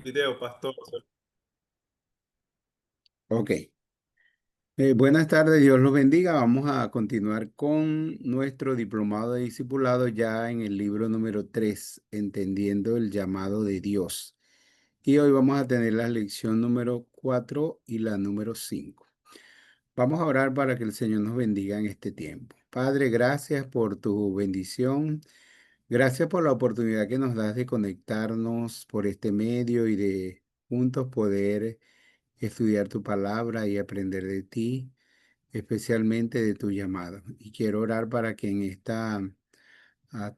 Video, pastor. Ok. Buenas tardes, Dios los bendiga. Vamos a continuar con nuestro diplomado de discipulado ya en el libro número 3, Entendiendo el llamado de Dios. Y hoy vamos a tener la lección número 4 y la número 5. Vamos a orar para que el Señor nos bendiga en este tiempo. Padre, gracias por tu bendición. Gracias por la oportunidad que nos das de conectarnos por este medio y de juntos poder estudiar tu palabra y aprender de ti, especialmente de tu llamado. Y quiero orar para que en esta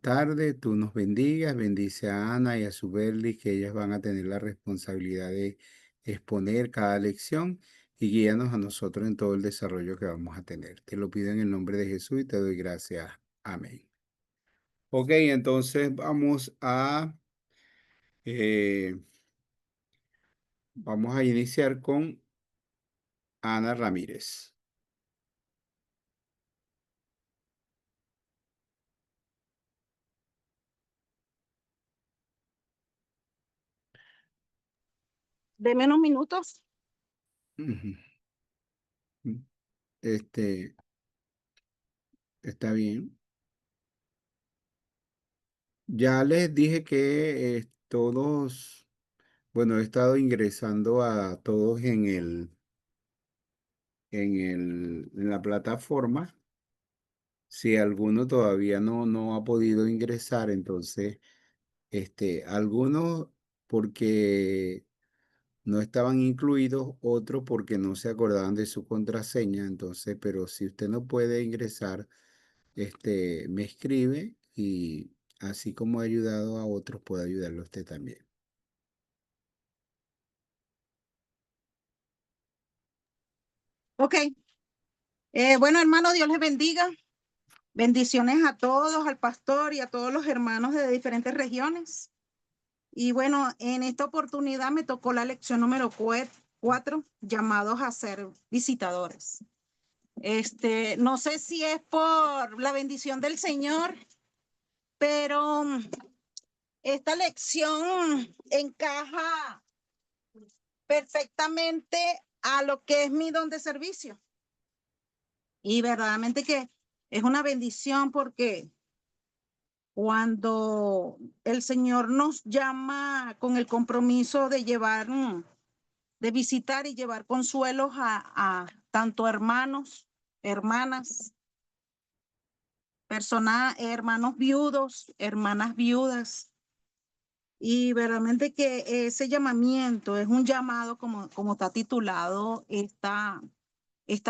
tarde tú nos bendigas, bendice a Ana y a su Berly, que ellas van a tener la responsabilidad de exponer cada lección y guíanos a nosotros en todo el desarrollo que vamos a tener. Te lo pido en el nombre de Jesús y te doy gracias. Amén. Ok, entonces eh, vamos a iniciar con Ana Ramírez. Deme unos minutos. Ujú. Este, está bien. Ya les dije que todos, bueno, he estado ingresando a todos en la plataforma. Si alguno todavía no ha podido ingresar, entonces, algunos porque no estaban incluidos, otros porque no se acordaban de su contraseña. Entonces, pero si usted no puede ingresar, me escribe y así como ha ayudado a otros, puede ayudarlo a usted también. Ok. Bueno, hermano, Dios les bendiga. Bendiciones a todos, al pastor y a todos los hermanos de diferentes regiones. Y bueno, en esta oportunidad me tocó la lección número 4, llamados a ser visitadores. No sé si es por la bendición del Señor, pero esta lección encaja perfectamente a lo que es mi don de servicio. Y verdaderamente que es una bendición porque cuando el Señor nos llama con el compromiso de llevar, de visitar y llevar consuelos a tanto hermanos, hermanas, personas, hermanos viudos, hermanas viudas. Y verdaderamente que ese llamamiento es un llamado como está titulado esta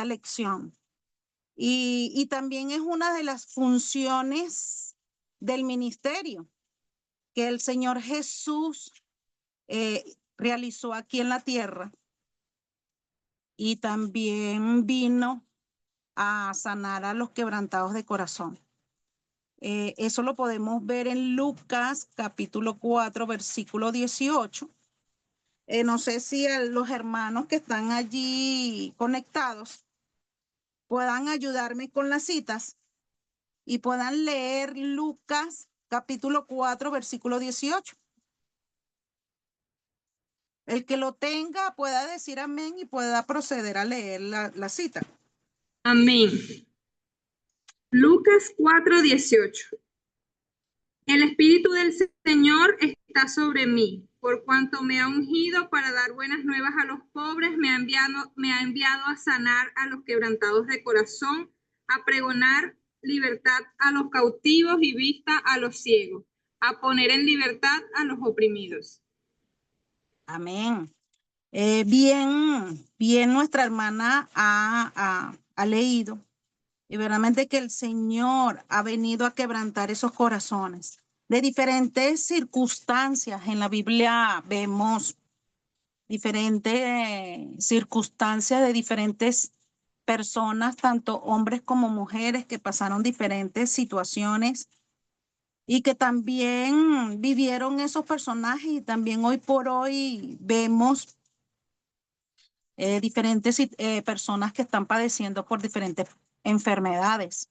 lección. Y también es una de las funciones del ministerio que el Señor Jesús realizó aquí en la tierra y también vino a sanar a los quebrantados de corazón. Eso lo podemos ver en Lucas capítulo 4, versículo 18. No sé si los hermanos que están allí conectados puedan ayudarme con las citas y puedan leer Lucas capítulo 4, versículo 18. El que lo tenga pueda decir amén y pueda proceder a leer la cita. Amén. Lucas 4:18. El Espíritu del Señor está sobre mí, por cuanto me ha ungido para dar buenas nuevas a los pobres, me ha enviado a sanar a los quebrantados de corazón, a pregonar libertad a los cautivos y vista a los ciegos, a poner en libertad a los oprimidos. Amén. Bien, nuestra hermana ha leído y verdaderamente que el Señor ha venido a quebrantar esos corazones. De diferentes circunstancias en la Biblia vemos diferentes circunstancias de diferentes personas, tanto hombres como mujeres, que pasaron diferentes situaciones y que también vivieron esos personajes, y también hoy por hoy vemos diferentes personas que están padeciendo por diferentes enfermedades.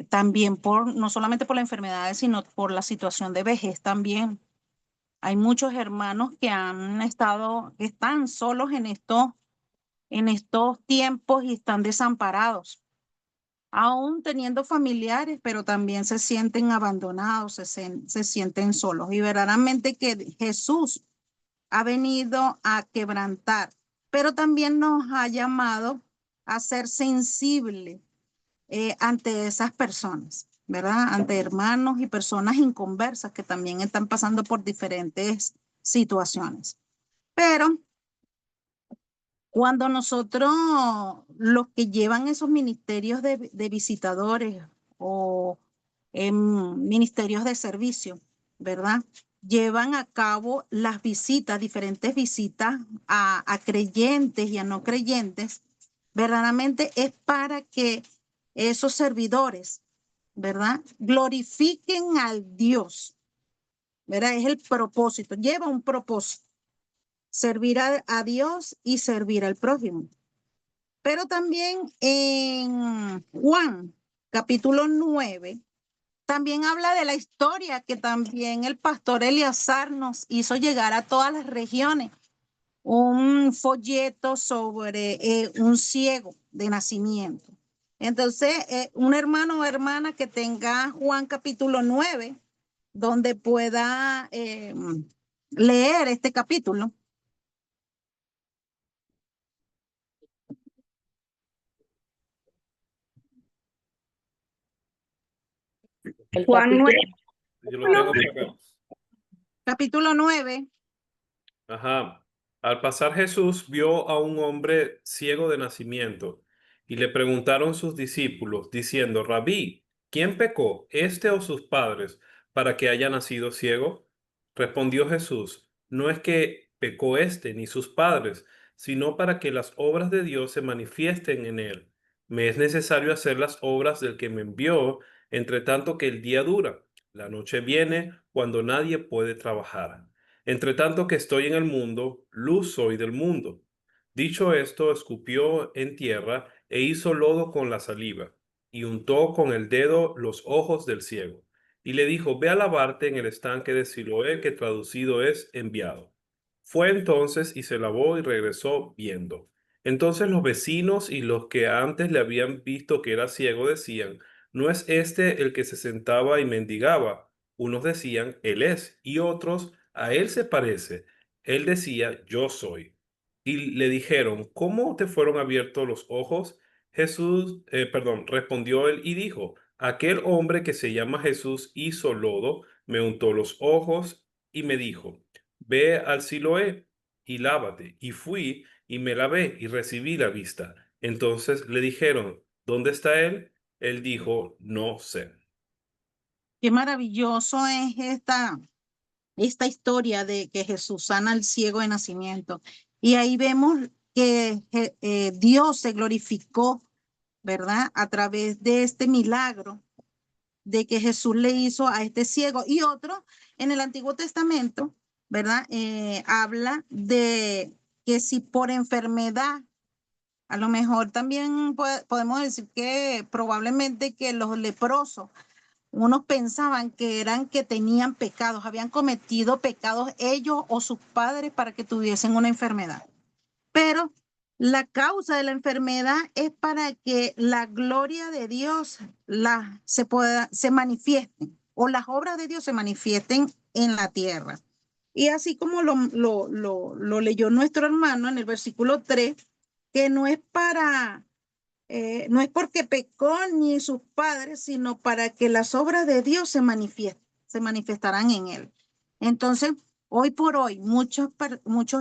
También no solamente por las enfermedades, sino por la situación de vejez también. Hay muchos hermanos que están solos en estos tiempos y están desamparados, aún teniendo familiares, pero también se sienten abandonados, se sienten solos. Y verdaderamente que Jesús ha venido a quebrantar, pero también nos ha llamado a ser sensibles ante esas personas, ¿verdad? Ante hermanos y personas inconversas que también están pasando por diferentes situaciones. Pero cuando nosotros, los que llevan esos ministerios de visitadores o ministerios de servicio, ¿verdad? Llevan a cabo las visitas, diferentes visitas a creyentes y a no creyentes, verdaderamente es para que esos servidores, ¿verdad? Glorifiquen al Dios, ¿verdad? Es el propósito, lleva un propósito, servir a Dios y servir al prójimo. Pero también en Juan, capítulo 9, también habla de la historia que también el pastor Eleazar nos hizo llegar a todas las regiones, un folleto sobre un ciego de nacimiento. Entonces, un hermano o hermana que tenga Juan capítulo 9, donde pueda leer este capítulo. El Juan 9. Yo lo tengo por acá. Capítulo 9. Ajá. Al pasar Jesús vio a un hombre ciego de nacimiento y le preguntaron sus discípulos diciendo, Rabí, ¿quién pecó, este o sus padres, para que haya nacido ciego? Respondió Jesús, no es que pecó este ni sus padres, sino para que las obras de Dios se manifiesten en él. Me es necesario hacer las obras del que me envió, entre tanto que el día dura. La noche viene cuando nadie puede trabajar. Entre tanto que estoy en el mundo, luz soy del mundo. Dicho esto, escupió en tierra e hizo lodo con la saliva, y untó con el dedo los ojos del ciego. Y le dijo, ve a lavarte en el estanque de Siloé, que traducido es enviado. Fue entonces y se lavó y regresó viendo. Entonces los vecinos y los que antes le habían visto que era ciego decían, ¿no es este el que se sentaba y mendigaba? Unos decían, él es, y otros, a él se parece. Él decía, yo soy. Y le dijeron, ¿cómo te fueron abiertos los ojos? Respondió él y dijo, aquel hombre que se llama Jesús hizo lodo, me untó los ojos y me dijo, ve al Siloé y lávate. Y fui y me lavé y recibí la vista. Entonces le dijeron, ¿dónde está él? Él dijo, no sé. Qué maravilloso es esta historia de que Jesús sana al ciego de nacimiento. Y ahí vemos que Dios se glorificó, ¿verdad? A través de este milagro de que Jesús le hizo a este ciego. Y otro, en el Antiguo Testamento, ¿verdad? Habla de que si por enfermedad, a lo mejor también podemos decir que probablemente que los leprosos, unos pensaban que eran que tenían pecados, habían cometido pecados ellos o sus padres para que tuviesen una enfermedad. Pero la causa de la enfermedad es para que la gloria de Dios se manifieste o las obras de Dios se manifiesten en la tierra. Y así como lo leyó nuestro hermano en el versículo 3, que no es porque pecó ni sus padres, sino para que las obras de Dios se manifestarán en él. Entonces, hoy por hoy, muchos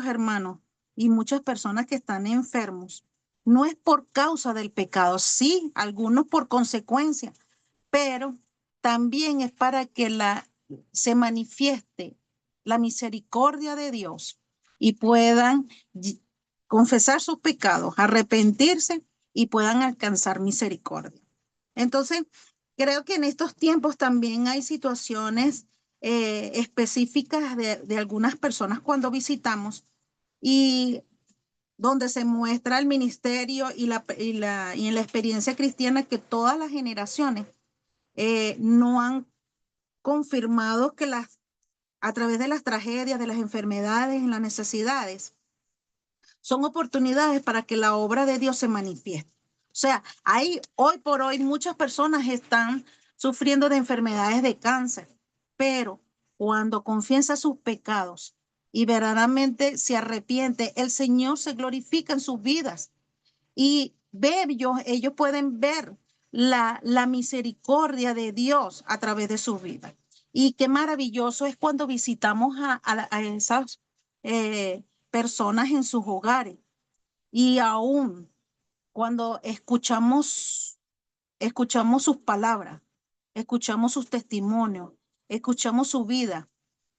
hermanos y muchas personas que están enfermos, no es por causa del pecado, sí, algunos por consecuencia, pero también es para que se manifieste la misericordia de Dios y puedan confesar sus pecados, arrepentirse y puedan alcanzar misericordia. Entonces, creo que en estos tiempos también hay situaciones específicas de algunas personas cuando visitamos y donde se muestra el ministerio y en la experiencia cristiana que todas las generaciones no han confirmado que a través de las tragedias, de las enfermedades, en las necesidades, son oportunidades para que la obra de Dios se manifieste. O sea, hoy por hoy muchas personas están sufriendo de enfermedades de cáncer, pero cuando confiesa sus pecados y verdaderamente se arrepiente, el Señor se glorifica en sus vidas y ellos pueden ver la misericordia de Dios a través de sus vidas. Y qué maravilloso es cuando visitamos a esas personas en sus hogares y aún cuando escuchamos sus palabras, escuchamos sus testimonios, escuchamos su vida,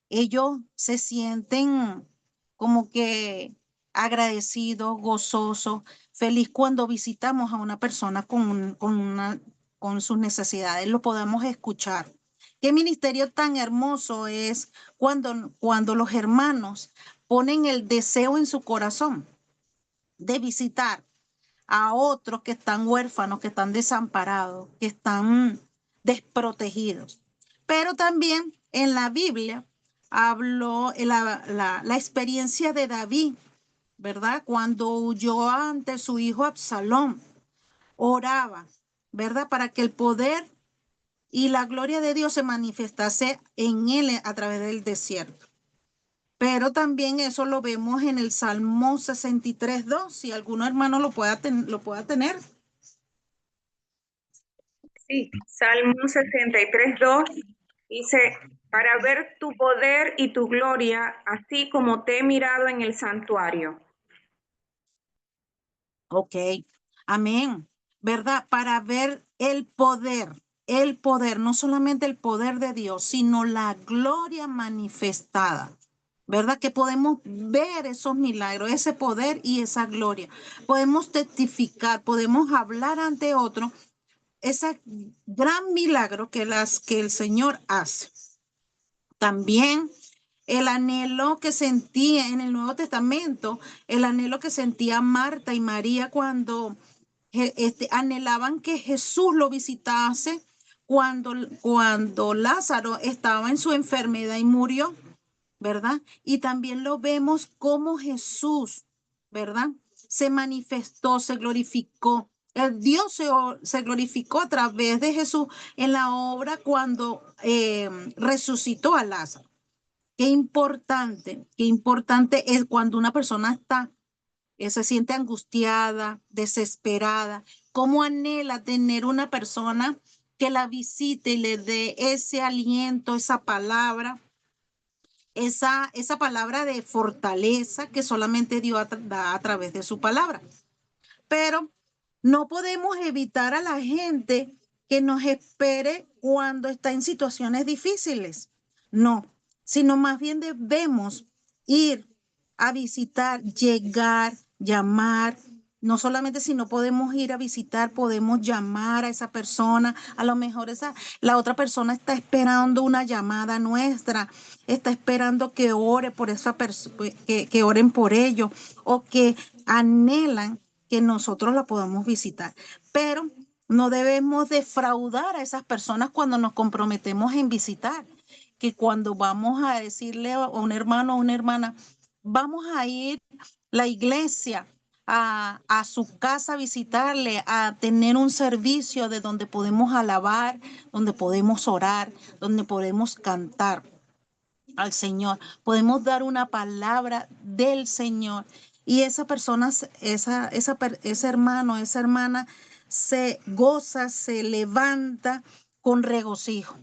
ellos se sienten como que agradecidos, gozosos, feliz cuando visitamos a una persona con sus necesidades, lo podemos escuchar. Qué ministerio tan hermoso es cuando los hermanos ponen el deseo en su corazón de visitar a otros que están huérfanos, que están desamparados, que están desprotegidos. Pero también en la Biblia habló la experiencia de David, ¿verdad? Cuando huyó ante su hijo Absalón, oraba, ¿verdad? Para que el poder y la gloria de Dios se manifestase en él a través del desierto. Pero también eso lo vemos en el Salmo 63:2, si alguno hermano lo pueda tener. Sí, Salmo 63:2 dice, para ver tu poder y tu gloria, así como te he mirado en el santuario. Ok, amén, ¿verdad? Para ver el poder, no solamente el poder de Dios, sino la gloria manifestada, ¿verdad? Que podemos ver esos milagros, ese poder y esa gloria. Podemos testificar, podemos hablar ante otro ese gran milagro que el Señor hace. También el anhelo que sentía en el Nuevo Testamento, el anhelo que sentía Marta y María cuando anhelaban que Jesús lo visitase cuando Lázaro estaba en su enfermedad y murió, ¿verdad? Y también lo vemos como Jesús, ¿verdad? Se manifestó, se glorificó. El Dios se glorificó a través de Jesús en la obra cuando resucitó a Lázaro. Qué importante es cuando una persona se siente angustiada, desesperada, cómo anhela tener una persona que la visite y le dé ese aliento, esa palabra de fortaleza que solamente Dios da a través de su palabra. Pero no podemos evitar a la gente que nos espere cuando está en situaciones difíciles. No, sino más bien debemos ir a visitar, llegar, llamar. No solamente si no podemos ir a visitar, podemos llamar a esa persona. A lo mejor la otra persona está esperando una llamada nuestra, está esperando que ore por esa persona, que oren por ellos o que anhelan que nosotros la podamos visitar. Pero no debemos defraudar a esas personas cuando nos comprometemos en visitar, que cuando vamos a decirle a un hermano o una hermana, vamos a ir a la iglesia, a su casa a visitarle, a tener un servicio de donde podemos alabar, donde podemos orar, donde podemos cantar al Señor, podemos dar una palabra del Señor y esa persona, ese hermano, esa hermana se goza, se levanta con regocijo,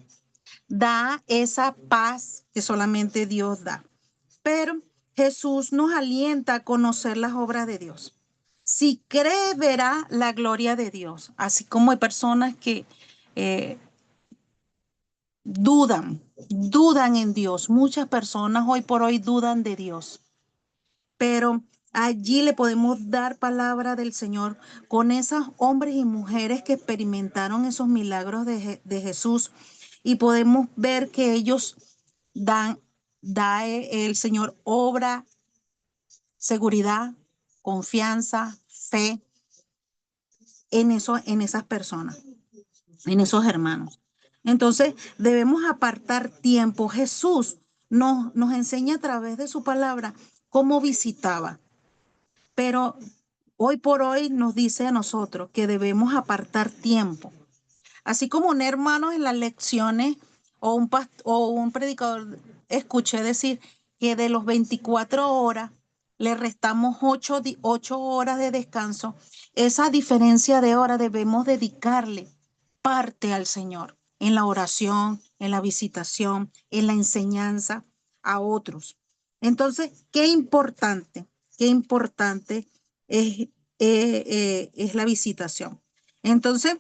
da esa paz que solamente Dios da. Pero Jesús nos alienta a conocer las obras de Dios. Si cree, verá la gloria de Dios, así como hay personas que dudan en Dios. Muchas personas hoy por hoy dudan de Dios, pero allí le podemos dar palabra del Señor con esos hombres y mujeres que experimentaron esos milagros de Jesús y podemos ver que ellos el Señor obra, seguridad, confianza, fe en esas personas, en esos hermanos. Entonces debemos apartar tiempo. Jesús nos enseña a través de su palabra cómo visitaba. Pero hoy por hoy nos dice a nosotros que debemos apartar tiempo. Así como un hermano en las lecciones o un predicador escuché decir que de los 24 horas le restamos 8 horas de descanso. Esa diferencia de hora debemos dedicarle parte al Señor en la oración, en la visitación, en la enseñanza a otros. Entonces, qué importante es la visitación. Entonces,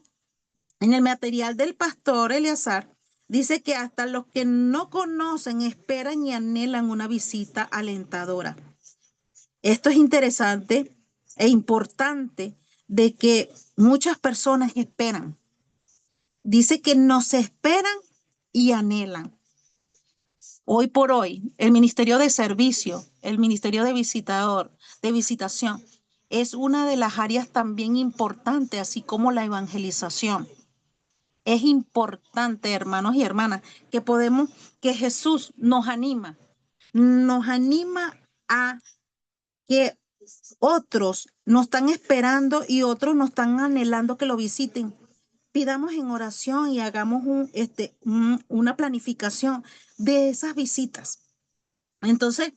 en el material del pastor Eleazar, dice que hasta los que no conocen esperan y anhelan una visita alentadora. Esto es interesante e importante de que muchas personas esperan. Dice que nos esperan y anhelan. Hoy por hoy, el Ministerio de Servicio, el Ministerio de Visitación, es una de las áreas también importantes, así como la evangelización. Es importante, hermanos y hermanas, que Jesús nos anima a que otros nos están esperando y otros nos están anhelando que lo visiten. Pidamos en oración y hagamos una planificación de esas visitas. Entonces,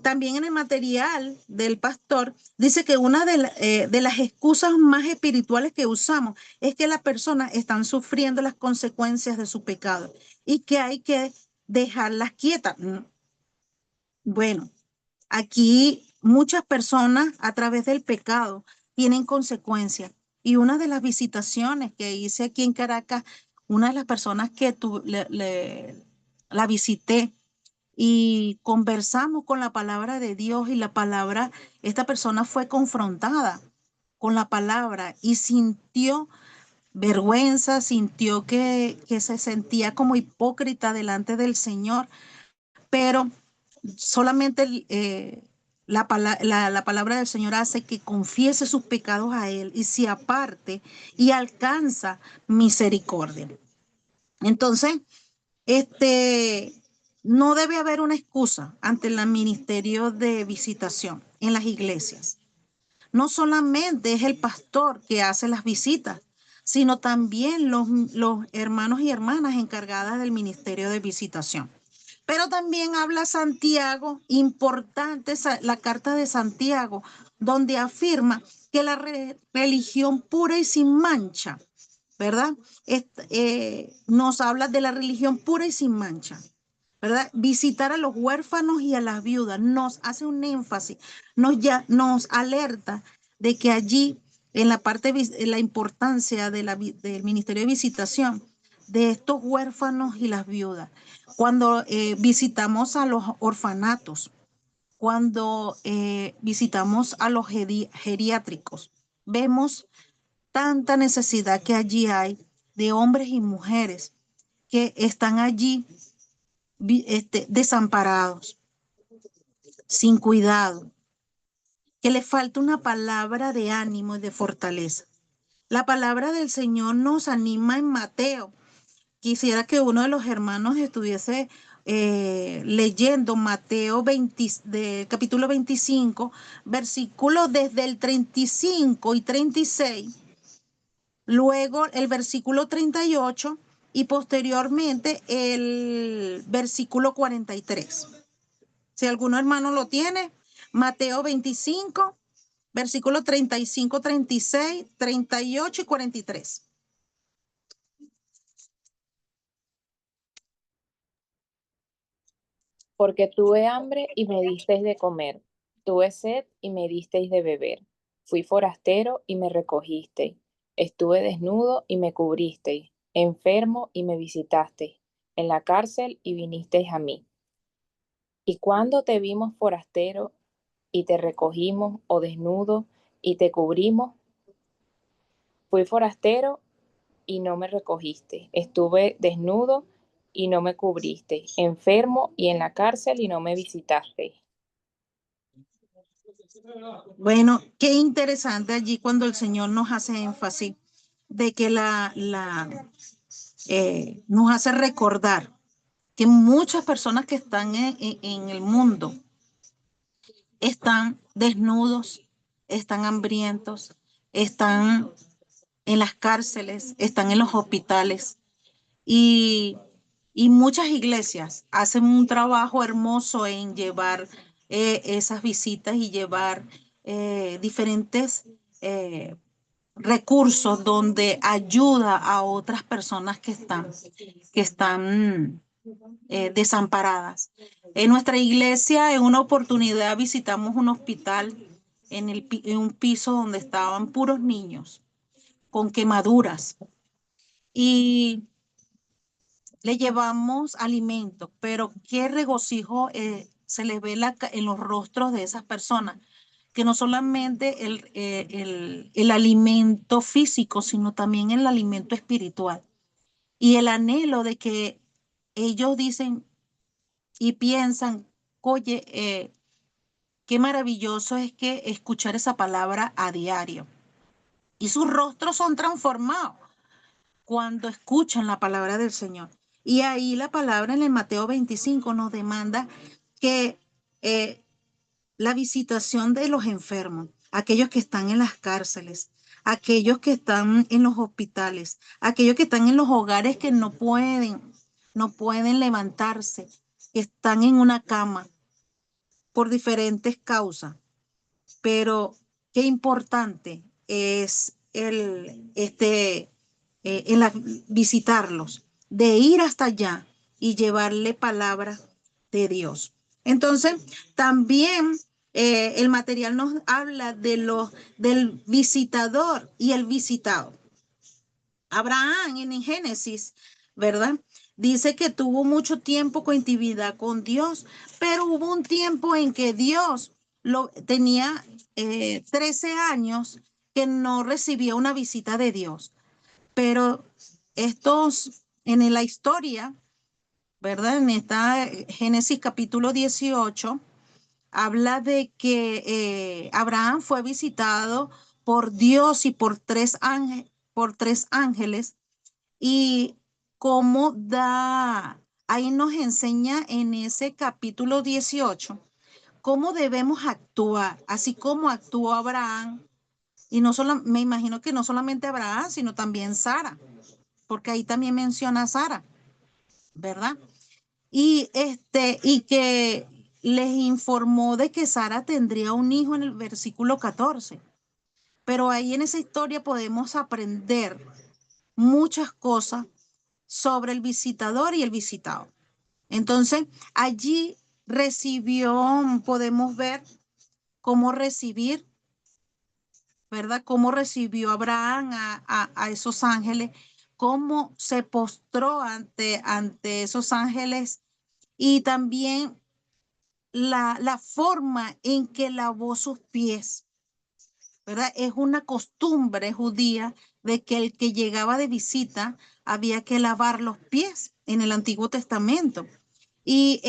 también en el material del pastor dice que una de las excusas más espirituales que usamos es que las personas están sufriendo las consecuencias de su pecado y que hay que dejarlas quietas. Bueno, aquí muchas personas a través del pecado tienen consecuencias y una de las visitaciones que hice aquí en Caracas, una de las personas que la visité, y conversamos con la palabra de Dios y esta persona fue confrontada con la palabra y sintió vergüenza, sintió que se sentía como hipócrita delante del Señor, pero solamente la palabra del Señor hace que confiese sus pecados a Él y se aparte y alcanza misericordia. Entonces, no debe haber una excusa ante el ministerio de visitación en las iglesias. No solamente es el pastor que hace las visitas, sino también los hermanos y hermanas encargadas del ministerio de visitación. Pero también habla Santiago, importante la carta de Santiago, donde afirma que la religión pura y sin mancha, ¿verdad? Nos habla de la religión pura y sin mancha, ¿verdad? Visitar a los huérfanos y a las viudas, nos hace un énfasis, nos alerta de que allí, en la importancia del ministerio de visitación, de estos huérfanos y las viudas, cuando visitamos a los orfanatos, cuando visitamos a los geriátricos, vemos tanta necesidad que allí hay de hombres y mujeres que están allí desamparados, sin cuidado, que les falta una palabra de ánimo y de fortaleza. La palabra del Señor nos anima en Mateo. Quisiera que uno de los hermanos estuviese leyendo Mateo capítulo 25, versículos desde el 35 y 36, luego el versículo 38 y posteriormente el versículo 43. Si alguno hermano lo tiene, Mateo 25, versículos 35, 36, 38 y 43. Porque tuve hambre y me disteis de comer, tuve sed y me disteis de beber, fui forastero y me recogisteis, estuve desnudo y me cubristeis, enfermo y me visitasteis, en la cárcel y vinisteis a mí. Y cuando te vimos forastero y te recogimos, o desnudo y te cubrimos, fui forastero y no me recogiste, estuve desnudo y no me cubriste, enfermo y en la cárcel y no me visitaste. Bueno, qué interesante allí cuando el Señor nos hace énfasis de que nos hace recordar que muchas personas que están en el mundo están desnudos, están hambrientos, están en las cárceles, están en los hospitales y, y muchas iglesias hacen un trabajo hermoso en llevar esas visitas y llevar diferentes recursos donde ayuda a otras personas que están desamparadas. En nuestra iglesia, en una oportunidad, visitamos un hospital en un piso donde estaban puros niños con quemaduras y le llevamos alimento, pero qué regocijo se les ve en los rostros de esas personas, que no solamente el alimento físico, sino también el alimento espiritual. Y el anhelo de que ellos dicen y piensan, oye, qué maravilloso es que escuchar esa palabra a diario. Y sus rostros son transformados cuando escuchan la palabra del Señor. Y ahí la palabra en el Mateo 25 nos demanda que la visitación de los enfermos, aquellos que están en las cárceles, aquellos que están en los hospitales, aquellos que están en los hogares que no pueden levantarse, que están en una cama por diferentes causas. Pero qué importante es visitarlos, de ir hasta allá y llevarle palabra de Dios. Entonces, también el material nos habla del visitador y el visitado. Abraham en Génesis, ¿verdad? Dice que tuvo mucho tiempo con intimidad con Dios, pero hubo un tiempo en que Dios tenía 13 años que no recibía una visita de Dios. Pero en la historia, ¿verdad? En esta Génesis capítulo 18, habla de que Abraham fue visitado por Dios y por tres ángeles y cómo ahí nos enseña en ese capítulo 18 cómo debemos actuar, así como actuó Abraham, y no solo, me imagino que no solamente Abraham, sino también Sara, porque ahí también menciona a Sara, ¿verdad? Y que les informó de que Sara tendría un hijo en el versículo 14. Pero ahí en esa historia podemos aprender muchas cosas sobre el visitador y el visitado. Entonces, allí podemos ver cómo recibir, ¿verdad? Cómo recibió Abraham a esos ángeles, cómo se postró ante esos ángeles y también la forma en que lavó sus pies, ¿verdad? Es una costumbre judía de que el que llegaba de visita había que lavar los pies en el Antiguo Testamento. Y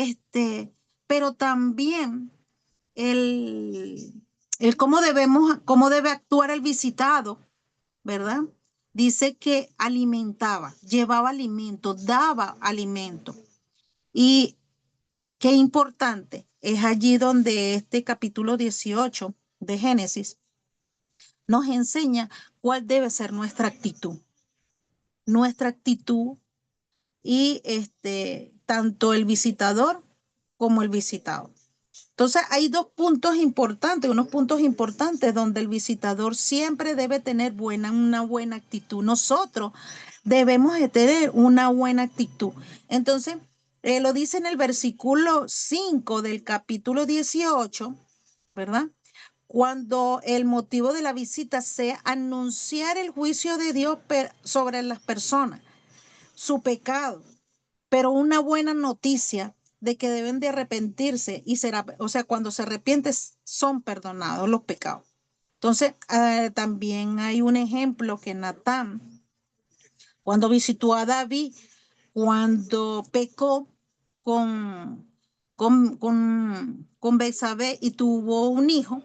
pero también cómo debe actuar el visitado, ¿verdad? Dice que alimentaba, llevaba alimento, daba alimento. Y qué importante es allí donde este capítulo 18 de Génesis nos enseña cuál debe ser nuestra actitud. Nuestra actitud y tanto el visitador como el visitado. Entonces hay unos puntos importantes donde el visitador siempre debe tener una buena actitud. Nosotros debemos de tener una buena actitud. Entonces, lo dice en el versículo 5 del capítulo 18, ¿verdad? Cuando el motivo de la visita sea anunciar el juicio de Dios sobre las personas, su pecado, pero una buena noticia de que deben de arrepentirse y cuando se arrepienten son perdonados los pecados. Entonces, también hay un ejemplo que Natán, cuando visitó a David, cuando pecó con Betsabé y tuvo un hijo,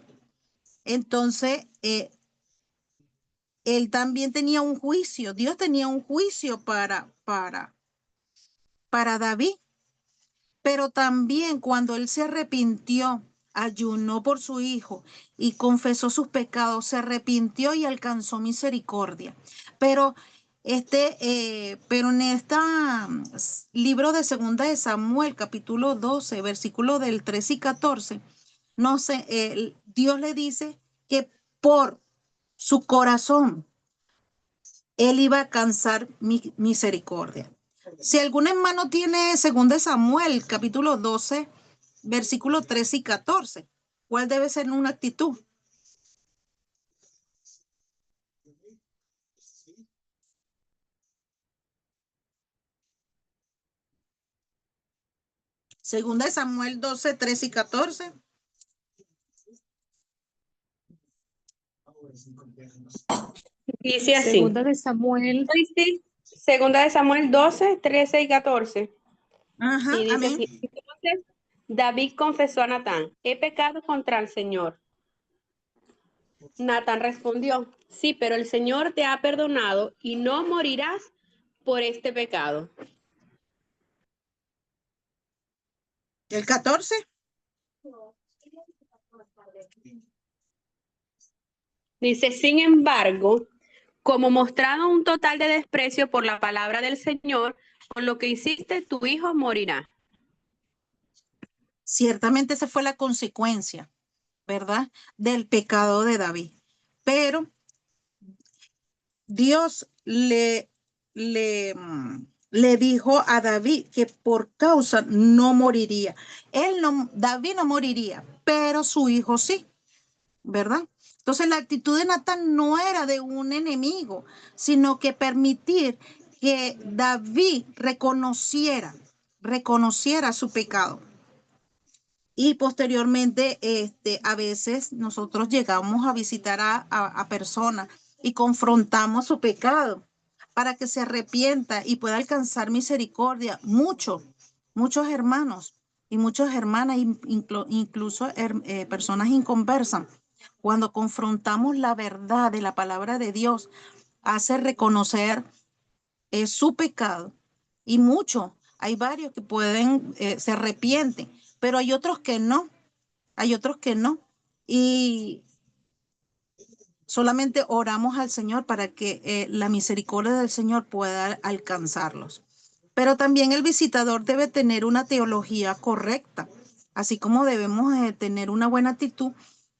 entonces él también tenía un juicio, Dios tenía un juicio para David. pero también cuando él se arrepintió, ayunó por su hijo y confesó sus pecados, se arrepintió y alcanzó misericordia. Pero pero en este libro de Segunda de Samuel, capítulo 12, versículo del 13 y 14, no sé, Dios le dice que por su corazón él iba a alcanzar misericordia. Si algún hermano tiene Segunda de Samuel, capítulo 12, versículo 13 y 14, ¿cuál debe ser una actitud? Segunda de Samuel 12, 13 y 14. Dice así. Segunda de Samuel. Sí. Segunda de Samuel 12, 13 y 14. Ajá, Y dice amén. así. Entonces, David confesó a Natán, he pecado contra el Señor. Natán respondió, sí, pero el Señor te ha perdonado y no morirás por este pecado. El 14. Dice, sin embargo, como mostrado un total de desprecio por la palabra del Señor, con lo que hiciste, tu hijo morirá. Ciertamente esa fue la consecuencia, ¿verdad? Del pecado de David. Pero Dios le dijo a David que por causa no moriría. David no moriría, pero su hijo sí, ¿verdad? Entonces la actitud de Natán no era de un enemigo, sino que permitir que David reconociera su pecado. Y posteriormente, a veces nosotros llegamos a visitar a personas y confrontamos su pecado para que se arrepienta y pueda alcanzar misericordia. Muchos hermanos y muchas hermanas, incluso personas inconversas, cuando confrontamos la verdad de la palabra de Dios, hace reconocer su pecado. Y hay varios que se arrepienten, pero hay otros que no. Y solamente oramos al Señor para que la misericordia del Señor pueda alcanzarlos. Pero también el visitador debe tener una teología correcta. Así como debemos tener una buena actitud,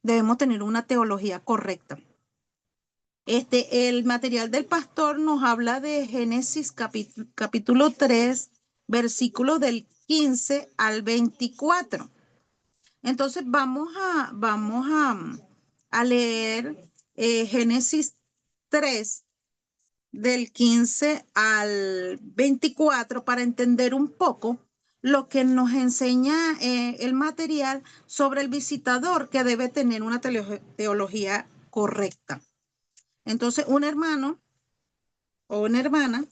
debemos tener una teología correcta. El material del pastor nos habla de Génesis capítulo 3, versículos del 15 al 24. Entonces vamos a leer Génesis 3 del 15 al 24 para entender un poco lo que nos enseña el material sobre el visitador, que debe tener una teología correcta. Entonces, un hermano o una hermana,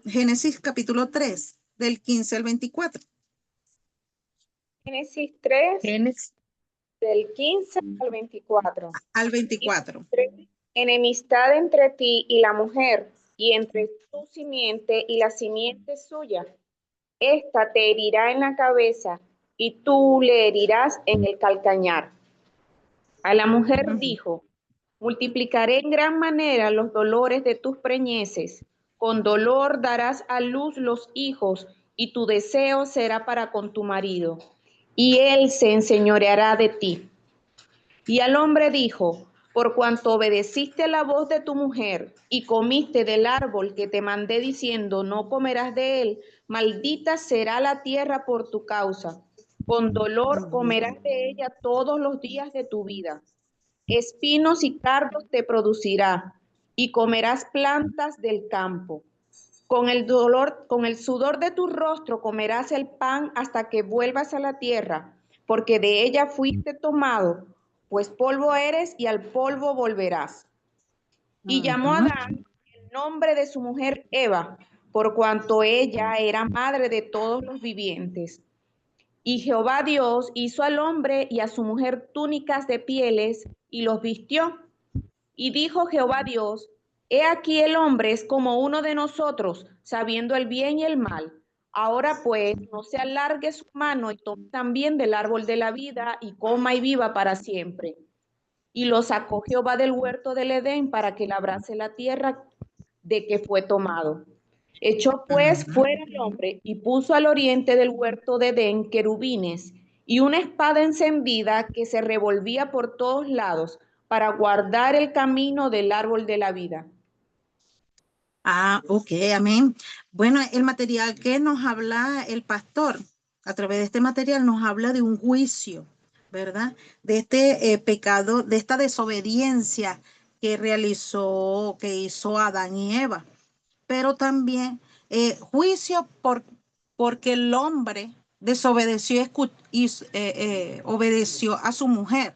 Génesis capítulo 3 del 15 al 24. Génesis 3, Génesis. del 15 al 24. Al 24. Enemistad entre ti y la mujer, y entre tu simiente y la simiente suya. Esta te herirá en la cabeza, y tú le herirás en el calcañar. A la mujer dijo, multiplicaré en gran manera los dolores de tus preñeces. Con dolor darás a luz los hijos, y tu deseo será para con tu marido, y él se enseñoreará de ti. Y al hombre dijo, por cuanto obedeciste a la voz de tu mujer y comiste del árbol que te mandé diciendo, no comerás de él, maldita será la tierra por tu causa. Con dolor comerás de ella todos los días de tu vida. Espinos y cardos te producirá, y comerás plantas del campo. Con el sudor de tu rostro comerás el pan hasta que vuelvas a la tierra, porque de ella fuiste tomado, pues polvo eres y al polvo volverás. Y llamó a Adán el nombre de su mujer Eva, por cuanto ella era madre de todos los vivientes. Y Jehová Dios hizo al hombre y a su mujer túnicas de pieles y los vistió. Y dijo Jehová Dios, he aquí el hombre es como uno de nosotros, sabiendo el bien y el mal. Ahora pues, no se alargue su mano y tome también del árbol de la vida y coma y viva para siempre. Y lo sacó Jehová del huerto del Edén para que labrase la tierra de que fue tomado. Echó pues fuera el hombre y puso al oriente del huerto de Edén querubines y una espada encendida que se revolvía por todos lados para guardar el camino del árbol de la vida. Ah, ok, amén. Bueno, el material que nos habla el pastor, a través de este material nos habla de un juicio, ¿verdad? De este pecado, de esta desobediencia que hizo Adán y Eva. Pero también juicio porque el hombre desobedeció y obedeció a su mujer.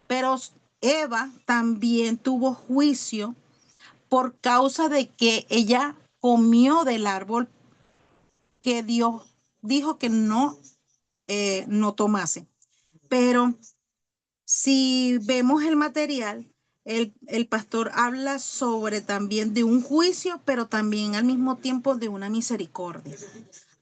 Pero Eva también tuvo juicio por causa de que ella comió del árbol que Dios dijo que no tomase. Pero si vemos el material, el pastor habla sobre también de un juicio, pero también al mismo tiempo de una misericordia.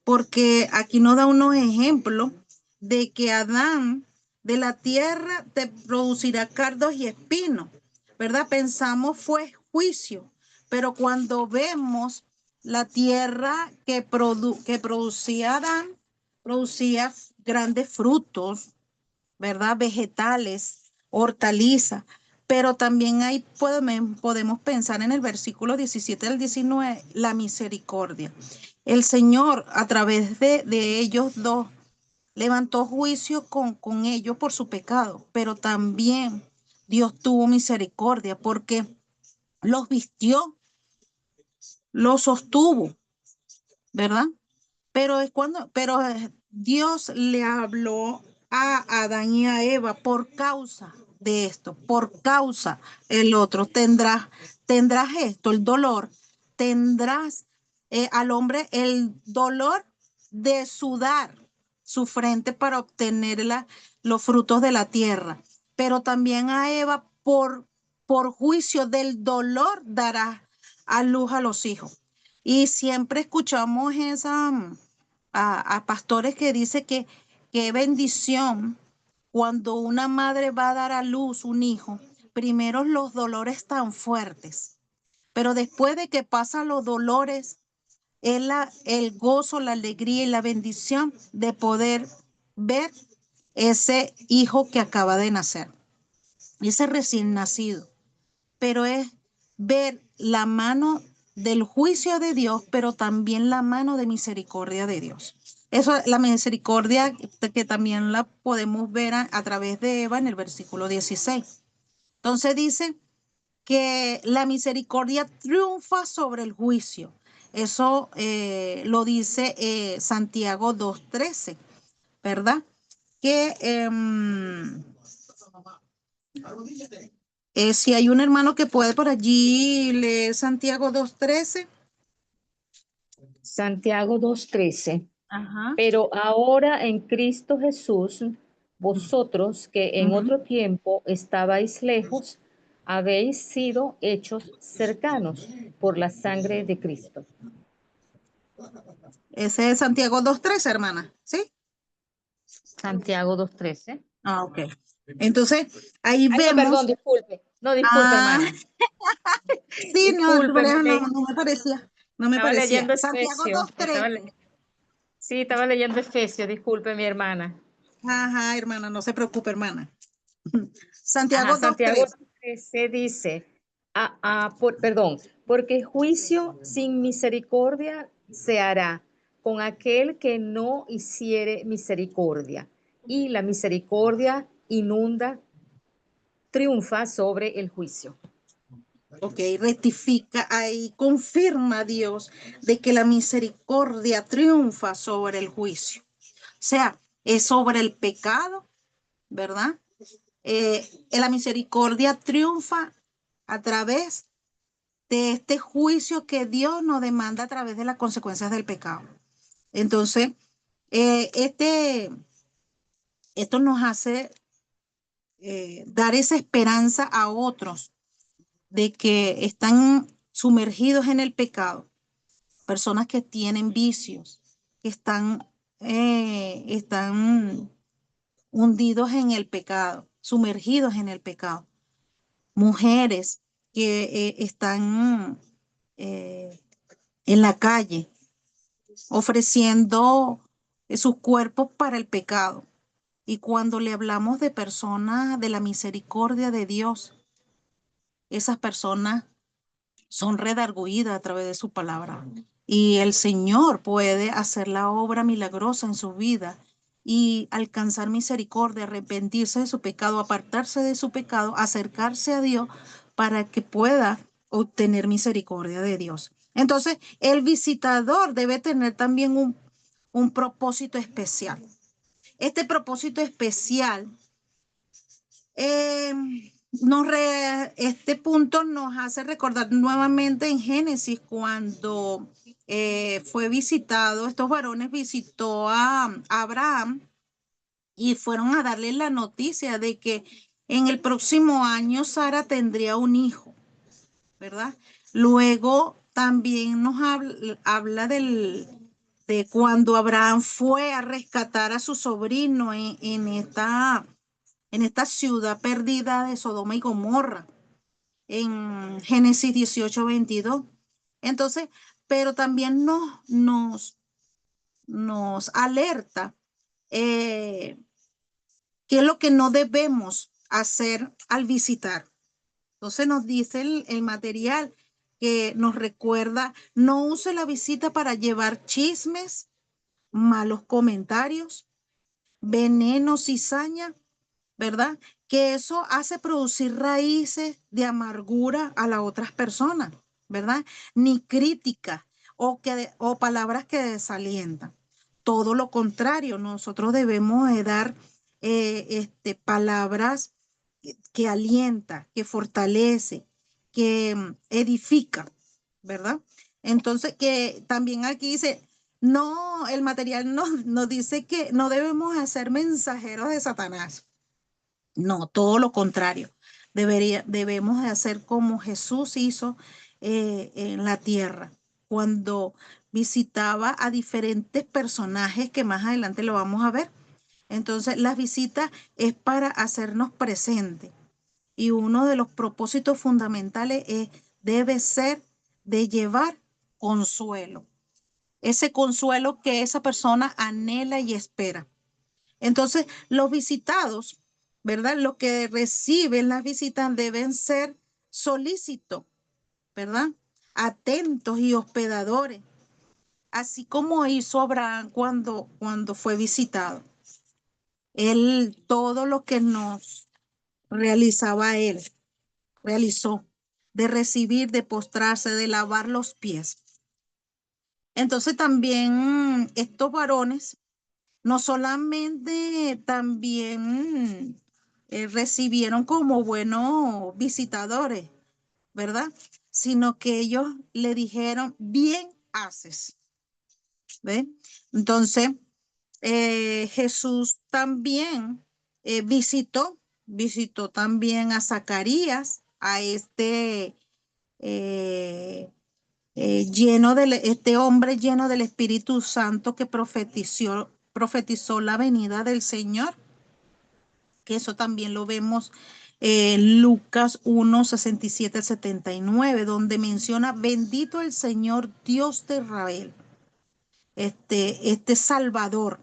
Porque aquí nos da unos ejemplos de que Adán de la tierra te producirá cardos y espinos, ¿verdad? Pensamos fue juicio, pero cuando vemos la tierra que producía Adán, producía grandes frutos, ¿verdad? Vegetales, hortalizas, pero también ahí podemos pensar en el versículo 17 al 19, la misericordia. El Señor, a través de ellos dos, levantó juicio con ellos por su pecado, pero también Dios tuvo misericordia porque los vistió, los sostuvo, ¿verdad? Pero Dios le habló a Adán y a Eva por causa de esto, por causa el otro. Tendrás esto, el dolor, tendrás al hombre el dolor de sudar su frente para obtener los frutos de la tierra, pero también a Eva por juicio del dolor dará a luz a los hijos. Y siempre escuchamos a pastores que dicen que qué bendición cuando una madre va a dar a luz un hijo. Primero los dolores tan fuertes, pero después de que pasan los dolores, es el gozo, la alegría y la bendición de poder ver ese hijo que acaba de nacer, ese recién nacido. Pero es ver la mano del juicio de Dios, pero también la mano de misericordia de Dios. Eso, la misericordia que también la podemos ver a través de Eva en el versículo 16. Entonces dice que la misericordia triunfa sobre el juicio. Eso lo dice Santiago 2:13, ¿verdad? Que si hay un hermano que puede por allí leer Santiago 2:13. Santiago 2:13. Ajá. Pero ahora en Cristo Jesús, vosotros que en otro tiempo estabais lejos, habéis sido hechos cercanos por la sangre de Cristo. Ese es Santiago 2:13, hermana, ¿sí? Santiago 2:13. Ah, ok. Entonces, ahí Ay, vemos. no, perdón, disculpe. No, disculpe, hermana. Sí, no, el Disculpe, problema no me parecía. No me estaba parecía. leyendo Santiago Efesios. 2:13. Sí, estaba leyendo Efesios, disculpe, mi hermana. Ajá, hermana, no se preocupe, hermana. Santiago Ajá, Santiago 2:13. 13 dice, perdón, porque juicio sin misericordia se hará con aquel que no hiciere misericordia, y la misericordia triunfa sobre el juicio. Ok, rectifica ahí, confirma Dios de que la misericordia triunfa sobre el juicio. O sea, es sobre el pecado, ¿verdad? La misericordia triunfa a través de este juicio que Dios nos demanda a través de las consecuencias del pecado. Entonces, esto nos hace dar esa esperanza a otros de que están sumergidos en el pecado, personas que tienen vicios, que están hundidos en el pecado, sumergidos en el pecado. Mujeres que están en la calle ofreciendo sus cuerpos para el pecado. Y cuando le hablamos de personas de la misericordia de Dios, esas personas son redarguidas a través de su palabra. Y el Señor puede hacer la obra milagrosa en su vida y alcanzar misericordia, arrepentirse de su pecado, apartarse de su pecado, acercarse a Dios para que pueda obtener misericordia de Dios. Entonces, el visitador debe tener también un propósito especial. Este propósito especial, este punto nos hace recordar nuevamente en Génesis cuando fue visitado, estos varones visitó a Abraham y fueron a darle la noticia de que en el próximo año Sara tendría un hijo, ¿verdad? Luego también nos habla de cuando Abraham fue a rescatar a su sobrino en esta ciudad perdida de Sodoma y Gomorra, en Génesis 18:22. Entonces, pero también nos alerta qué es lo que no debemos hacer al visitar. Entonces nos dice el material que nos recuerda, no use la visita para llevar chismes, malos comentarios, veneno, cizaña, ¿verdad? Que eso hace producir raíces de amargura a las otras personas, ¿verdad? Ni crítica o palabras que desalientan. Todo lo contrario, nosotros debemos dar palabras que alienta, que fortalece, que edifica, ¿verdad? Entonces, que también aquí dice, no, el material nos dice que no debemos hacer mensajeros de Satanás. No, todo lo contrario. Debemos de hacer como Jesús hizo en la tierra, cuando visitaba a diferentes personajes que más adelante lo vamos a ver. Entonces, las visitas es para hacernos presentes. Y uno de los propósitos fundamentales debe ser de llevar consuelo. Ese consuelo que esa persona anhela y espera. Entonces, los visitados, ¿verdad? Los que reciben las visitas deben ser solícitos, ¿verdad? Atentos y hospedadores, así como hizo Abraham cuando fue visitado. Él, todo lo que nos realizaba él, realizó, de recibir, de postrarse, de lavar los pies. Entonces también estos varones no solamente también recibieron como buenos visitadores, ¿verdad? Sino que ellos le dijeron, bien haces, ¿ve? Entonces, Jesús también visitó también a Zacarías, a este este hombre lleno del Espíritu Santo que profetizó la venida del Señor, que eso también lo vemos en Lucas 1, 67 al 79, donde menciona, bendito el Señor Dios de Israel, este Salvador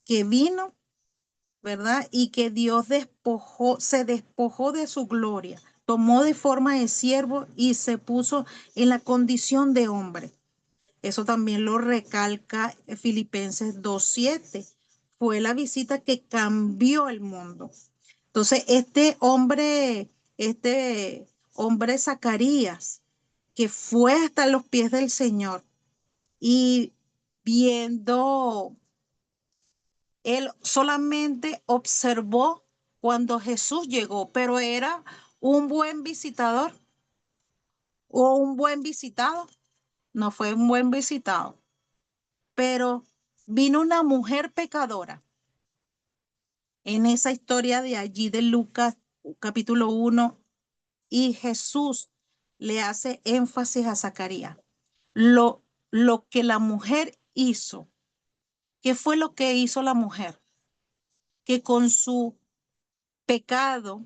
que vino, ¿verdad? Y que Dios se despojó de su gloria, tomó de forma de siervo y se puso en la condición de hombre. Eso también lo recalca Filipenses 2:7. Fue la visita que cambió el mundo. Entonces, este hombre Zacarías, que fue hasta los pies del Señor y viendo, él solamente observó cuando Jesús llegó, pero era un buen visitador o un buen visitado. No fue un buen visitado, pero vino una mujer pecadora en esa historia de allí de Lucas capítulo 1 y Jesús le hace énfasis a Zacarías. Lo que la mujer hizo ¿Qué fue lo que hizo la mujer? Que con su pecado,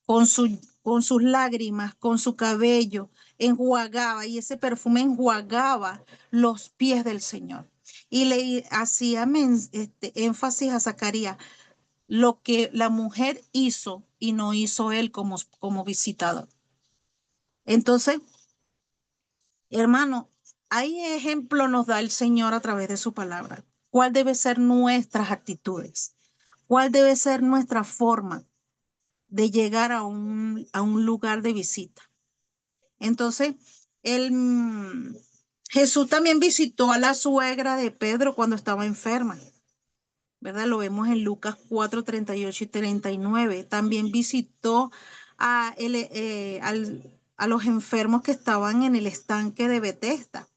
con sus lágrimas, con su cabello, enjuagaba, y ese perfume enjuagaba los pies del Señor. Y le hacía énfasis a Zacarías, lo que la mujer hizo y no hizo él como visitador. Entonces, hermano, hay ejemplo nos da el Señor a través de su palabra. ¿Cuál debe ser nuestras actitudes? ¿Cuál debe ser nuestra forma de llegar a un lugar de visita? Entonces, Jesús también visitó a la suegra de Pedro cuando estaba enferma, ¿verdad? Lo vemos en Lucas 4, 38 y 39. También visitó a los enfermos que estaban en el estanque de Betesda,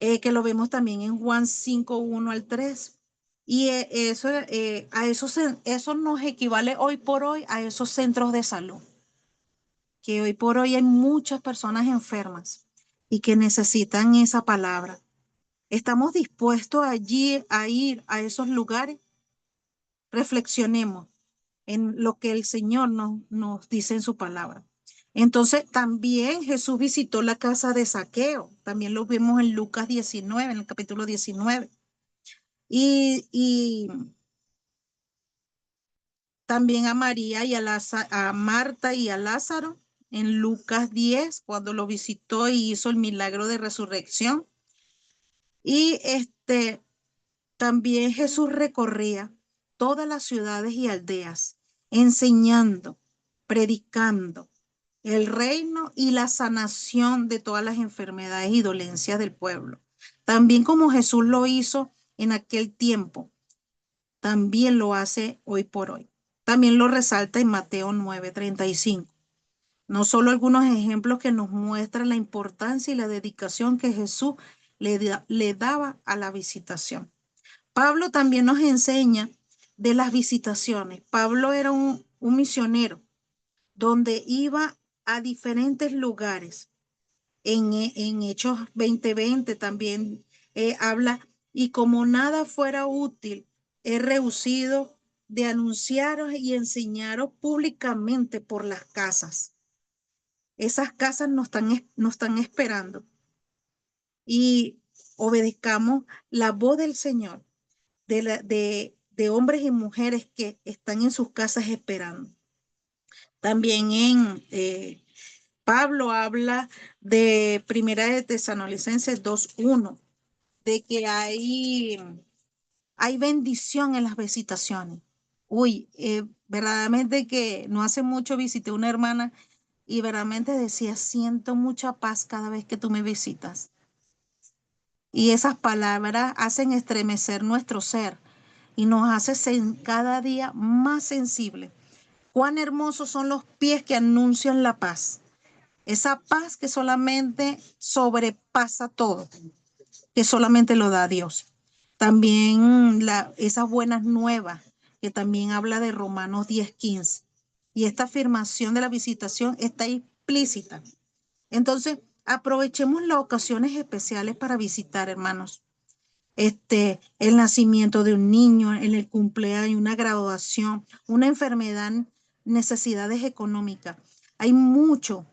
que lo vemos también en Juan 5, 1 al 3. Y eso nos equivale hoy por hoy a esos centros de salud, que hoy por hoy hay muchas personas enfermas y que necesitan esa palabra. ¿Estamos dispuestos allí a ir a esos lugares? Reflexionemos en lo que el Señor nos dice en su palabra. Entonces, también Jesús visitó la casa de Zaqueo. También lo vimos en Lucas 19, en el capítulo 19. Y también a María y a Marta y a Lázaro en Lucas 10, cuando lo visitó y hizo el milagro de resurrección. Y también Jesús recorría todas las ciudades y aldeas, enseñando, predicando el reino y la sanación de todas las enfermedades y dolencias del pueblo. También como Jesús lo hizo en aquel tiempo, también lo hace hoy por hoy. También lo resalta en Mateo 9:35. No solo algunos ejemplos que nos muestran la importancia y la dedicación que Jesús le daba a la visitación. Pablo también nos enseña de las visitaciones. Pablo era un misionero donde iba a diferentes lugares. En Hechos 20:20 también habla, y como nada fuera útil, he rehuido de anunciaros y enseñaros públicamente por las casas. Esas casas nos están esperando, y obedezcamos la voz del Señor, de hombres y mujeres que están en sus casas esperando. También Pablo habla de Primera de Tesalonicenses 2:1, de que hay bendición en las visitaciones. Uy, verdaderamente que no hace mucho visité una hermana y verdaderamente decía, siento mucha paz cada vez que tú me visitas. Y esas palabras hacen estremecer nuestro ser y nos hacen cada día más sensibles. Cuán hermosos son los pies que anuncian la paz. Esa paz que solamente sobrepasa todo, que solamente lo da Dios. También esas buenas nuevas, que también habla de Romanos 10:15. Y esta afirmación de la visitación está explícita. Entonces, aprovechemos las ocasiones especiales para visitar, hermanos. El nacimiento de un niño, en el cumpleaños, una graduación, una enfermedad, necesidades económicas. Hay muchos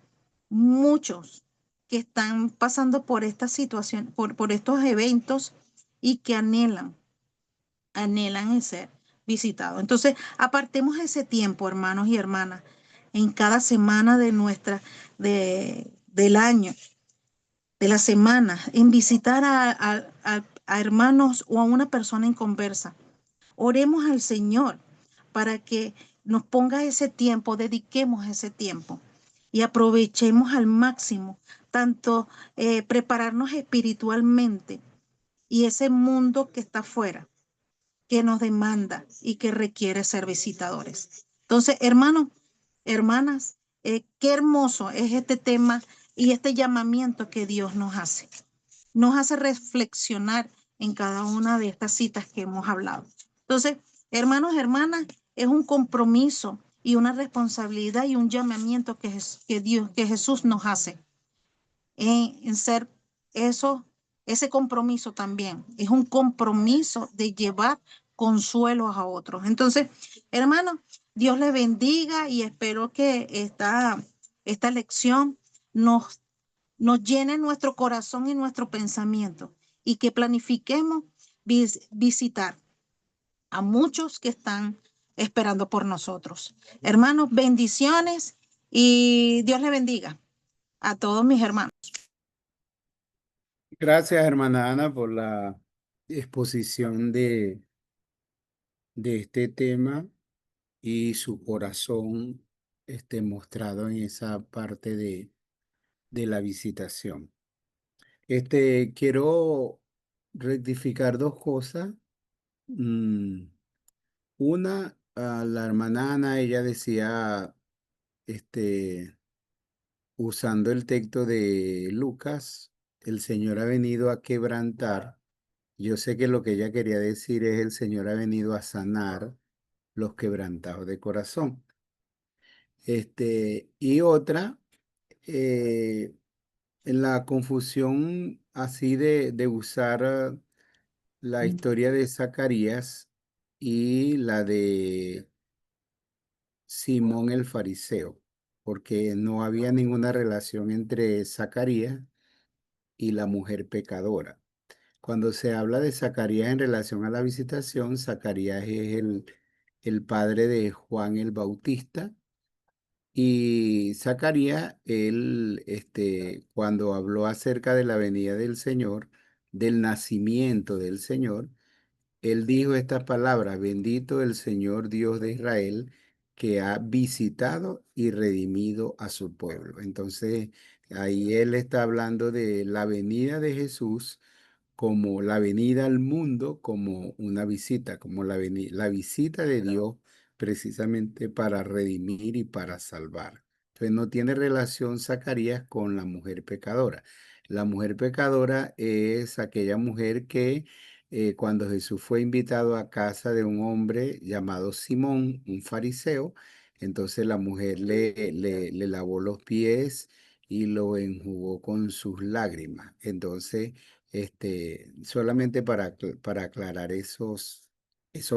que están pasando por esta situación, por estos eventos, y que anhelan en ser visitados. Entonces, apartemos ese tiempo, hermanos y hermanas, en cada semana del año, de la semana, en visitar a hermanos o a una persona en conversa. Oremos al Señor para que nos ponga ese tiempo, dediquemos ese tiempo y aprovechemos al máximo tanto prepararnos espiritualmente y ese mundo que está afuera, que nos demanda y que requiere ser visitadores. Entonces, hermanos, hermanas, qué hermoso es este tema y este llamamiento que Dios nos hace. Nos hace reflexionar en cada una de estas citas que hemos hablado. Entonces, hermanos, hermanas, es un compromiso y una responsabilidad y un llamamiento que Jesús nos hace en ser esos ese compromiso también. Es un compromiso de llevar consuelo a otros. Entonces, hermanos, Dios les bendiga y espero que esta lección nos llene nuestro corazón y nuestro pensamiento y que planifiquemos visitar a muchos que están esperando por nosotros. Hermanos, bendiciones y Dios les bendiga a todos mis hermanos. Gracias, hermana Ana, por la exposición de este tema y su corazón mostrado en esa parte de la visitación. Quiero rectificar dos cosas. Mm, Una, la hermana Ana, ella decía, usando el texto de Lucas, el Señor ha venido a quebrantar. Yo sé que lo que ella quería decir es el Señor ha venido a sanar los quebrantados de corazón. Y otra, eh, en la confusión así de usar la historia de Zacarías y la de Simón el fariseo, porque no había ninguna relación entre Zacarías y la mujer pecadora. Cuando se habla de Zacarías en relación a la visitación, Zacarías es el padre de Juan el Bautista. Y Zacarías, él, cuando habló acerca de la venida del Señor, del nacimiento del Señor, él dijo estas palabras: bendito el Señor Dios de Israel, que ha visitado y redimido a su pueblo. Entonces, ahí él está hablando de la venida de Jesús como la venida al mundo, como una visita, como la visita de Dios precisamente para redimir y para salvar. Entonces no tiene relación Zacarías con la mujer pecadora. La mujer pecadora es aquella mujer que cuando Jesús fue invitado a casa de un hombre llamado Simón, un fariseo, entonces la mujer le lavó los pies y lo enjugó con sus lágrimas. Entonces, solamente para aclarar esos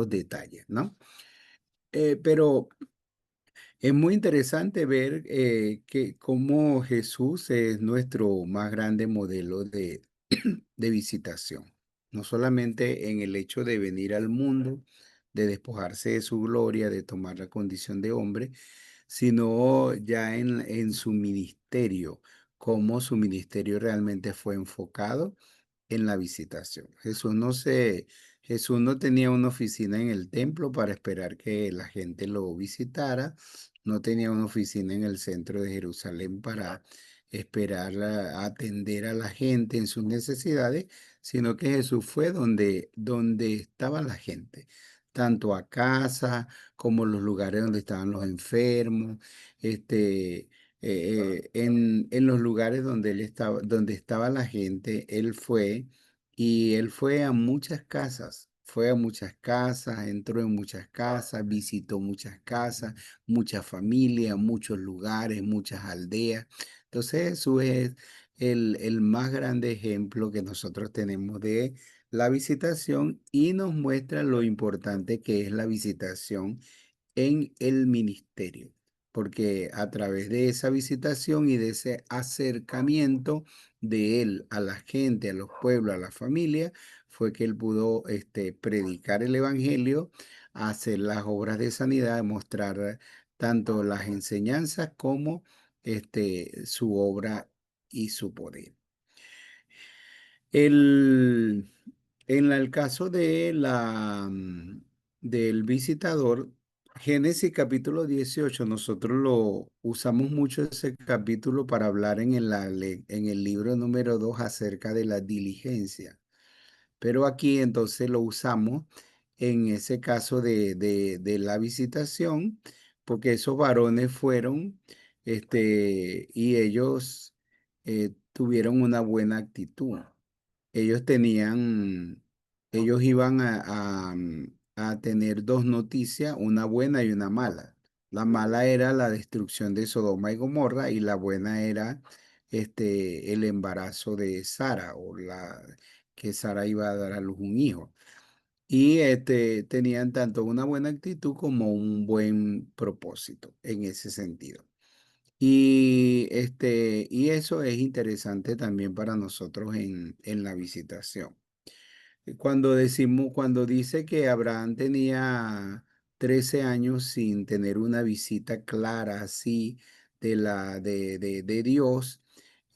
detalles, ¿no? Pero es muy interesante ver que cómo Jesús es nuestro más grande modelo de visitación. No solamente en el hecho de venir al mundo, de despojarse de su gloria, de tomar la condición de hombre, sino ya en su ministerio, cómo su ministerio realmente fue enfocado en la visitación. Jesús no tenía una oficina en el templo para esperar que la gente lo visitara, no tenía una oficina en el centro de Jerusalén para esperar a atender a la gente en sus necesidades, sino que Jesús fue donde estaba la gente, tanto a casa como los lugares donde estaban los enfermos, en los lugares donde estaba la gente, él fue y él fue a muchas casas, entró en muchas casas, visitó muchas casas, muchas familias, muchos lugares, muchas aldeas. Entonces Jesús es el más grande ejemplo que nosotros tenemos de la visitación y nos muestra lo importante que es la visitación en el ministerio, porque a través de esa visitación y de ese acercamiento de él a la gente, a los pueblos, a la familia, fue que él pudo predicar el evangelio, hacer las obras de sanidad, mostrar tanto las enseñanzas como su obra y su poder. El, el caso del visitador, Génesis capítulo 18, nosotros lo usamos mucho ese capítulo para hablar en el libro número 2 acerca de la diligencia. Pero aquí entonces lo usamos en ese caso de la visitación, porque esos varones fueron, y ellos tuvieron una buena actitud. Ellos tenían, ellos iban a tener dos noticias, una buena y una mala. La mala era la destrucción de Sodoma y Gomorra y la buena era el embarazo de Sara que Sara iba a dar a luz un hijo. Y tenían tanto una buena actitud como un buen propósito en ese sentido. Y eso es interesante también para nosotros en la visitación. Cuando dice que Abraham tenía 13 años sin tener una visita clara así de Dios,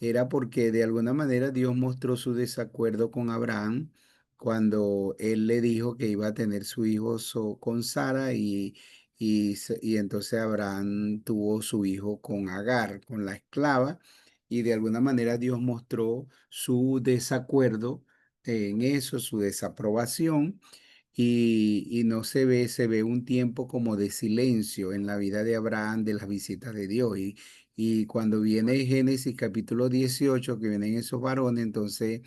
era porque de alguna manera Dios mostró su desacuerdo con Abraham cuando él le dijo que iba a tener su hijo con Sara y entonces Abraham tuvo su hijo con Agar, con la esclava, y de alguna manera Dios mostró su desacuerdo en eso, su desaprobación, y no se ve un tiempo como de silencio en la vida de Abraham de las visitas de Dios. Y cuando viene Génesis capítulo 18 que vienen esos varones, entonces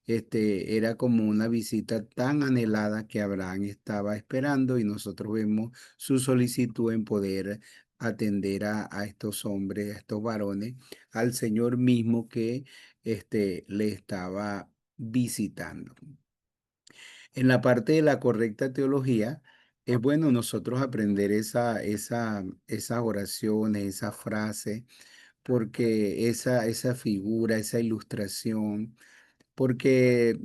era como una visita tan anhelada que Abraham estaba esperando y nosotros vemos su solicitud en poder atender a estos hombres, a estos varones, al Señor mismo que le estaba visitando. En la parte de la correcta teología, es bueno nosotros aprender esas oraciones, esa frase, porque esa figura, esa ilustración, porque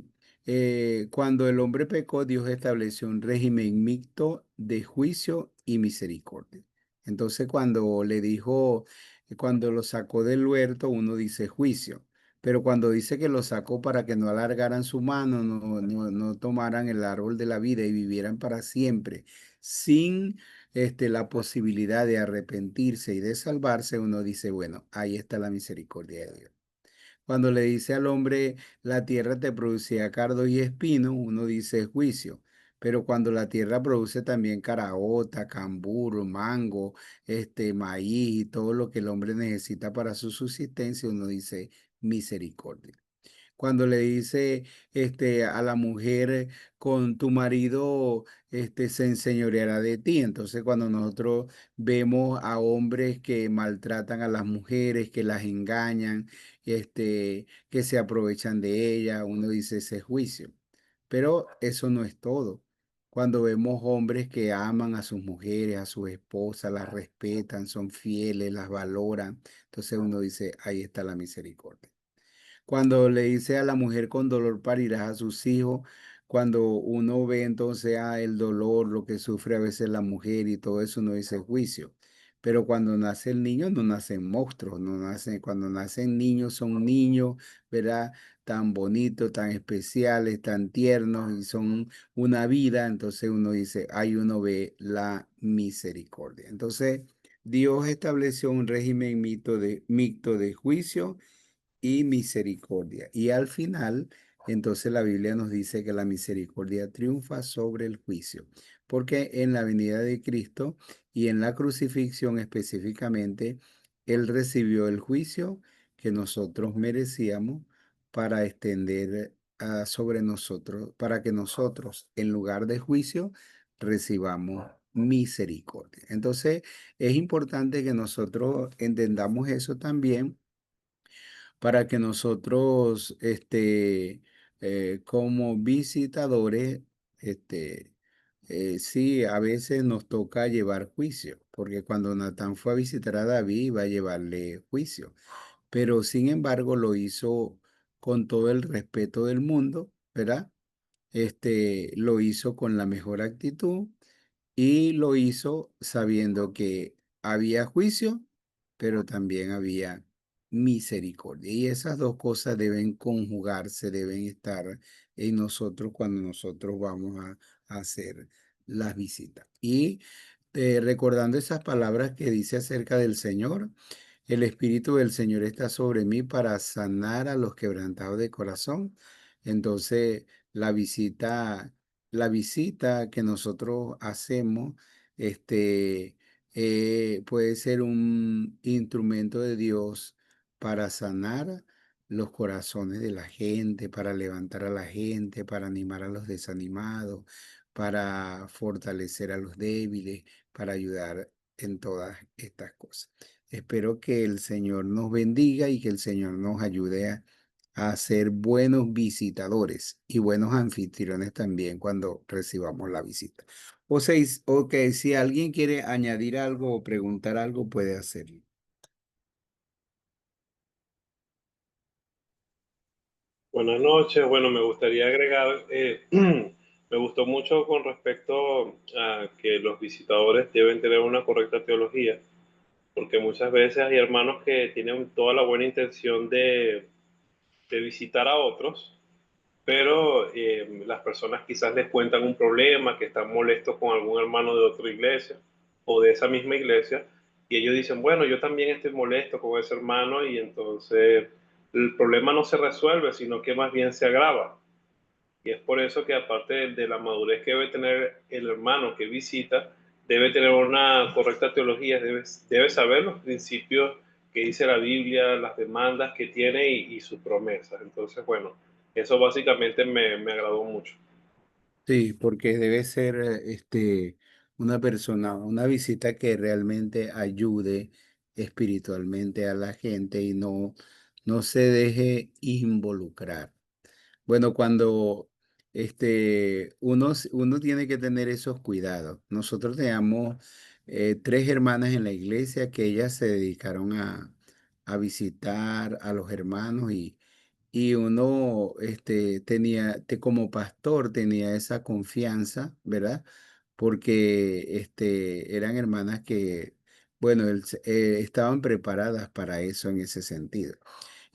cuando el hombre pecó, Dios estableció un régimen mixto de juicio y misericordia. Entonces, cuando lo sacó del huerto, uno dice juicio. Pero cuando dice que lo sacó para que no alargaran su mano, no tomaran el árbol de la vida y vivieran para siempre, sin la posibilidad de arrepentirse y de salvarse, uno dice, bueno, ahí está la misericordia de Dios. Cuando le dice al hombre, la tierra te producía cardos y espinos, uno dice juicio. Pero cuando la tierra produce también caraota, cambur, mango, maíz y todo lo que el hombre necesita para su subsistencia, uno dice misericordia. Cuando le dice a la mujer, con tu marido se enseñoreará de ti. Entonces, cuando nosotros vemos a hombres que maltratan a las mujeres, que las engañan, que se aprovechan de ellas, uno dice ese es juicio. Pero eso no es todo. Cuando vemos hombres que aman a sus mujeres, a sus esposas, las respetan, son fieles, las valoran, entonces uno dice, ahí está la misericordia. Cuando le dice a la mujer, con dolor parirás a sus hijos, cuando uno ve entonces el dolor, lo que sufre a veces la mujer y todo eso, no dice juicio. Pero cuando nace el niño, no nacen monstruos, cuando nacen niños son niños, ¿verdad? Tan bonitos, tan especiales, tan tiernos y son una vida. Entonces uno dice, ahí uno ve la misericordia. Entonces Dios estableció un régimen mixto de juicio y misericordia. Y al final, entonces la Biblia nos dice que la misericordia triunfa sobre el juicio, porque en la venida de Cristo y en la crucifixión específicamente, Él recibió el juicio que nosotros merecíamos para extender sobre nosotros, para que nosotros, en lugar de juicio, recibamos misericordia. Entonces, es importante que nosotros entendamos eso también para que nosotros, como visitadores, sí, a veces nos toca llevar juicio, porque cuando Natán fue a visitar a David iba a llevarle juicio, pero sin embargo lo hizo con todo el respeto del mundo, ¿verdad? Lo hizo con la mejor actitud y lo hizo sabiendo que había juicio, pero también había misericordia. Y esas dos cosas deben conjugarse, deben estar en nosotros cuando nosotros vamos a hacer las visitas. Y recordando esas palabras que dice acerca del Señor, el Espíritu del Señor está sobre mí para sanar a los quebrantados de corazón. Entonces, la visita, la visita que nosotros hacemos, puede ser un instrumento de Dios para sanar los corazones de la gente, para levantar a la gente, para animar a los desanimados, para fortalecer a los débiles, para ayudar en todas estas cosas. Espero que el Señor nos bendiga y que el Señor nos ayude a ser buenos visitadores y buenos anfitriones también cuando recibamos la visita. Ok, si alguien quiere añadir algo o preguntar algo, puede hacerlo. Buenas noches. Bueno, me gustaría agregar, me gustó mucho con respecto a que los visitadores deben tener una correcta teología, porque muchas veces hay hermanos que tienen toda la buena intención de visitar a otros, pero las personas quizás les cuentan un problema, que están molestos con algún hermano de otra iglesia o de esa misma iglesia, y ellos dicen, bueno, yo también estoy molesto con ese hermano, y entonces el problema no se resuelve, sino que más bien se agrava. Y es por eso que aparte de la madurez que debe tener el hermano que visita, debe tener una correcta teología, debe saber los principios que dice la Biblia, las demandas que tiene y sus promesas. Entonces, bueno, eso básicamente me agradó mucho. Sí, porque debe ser una persona, una visita que realmente ayude espiritualmente a la gente y no se deje involucrar. Bueno, cuando uno tiene que tener esos cuidados. Nosotros teníamos tres hermanas en la iglesia que ellas se dedicaron a visitar a los hermanos y uno como pastor tenía esa confianza, ¿verdad? Porque eran hermanas que, bueno, estaban preparadas para eso en ese sentido.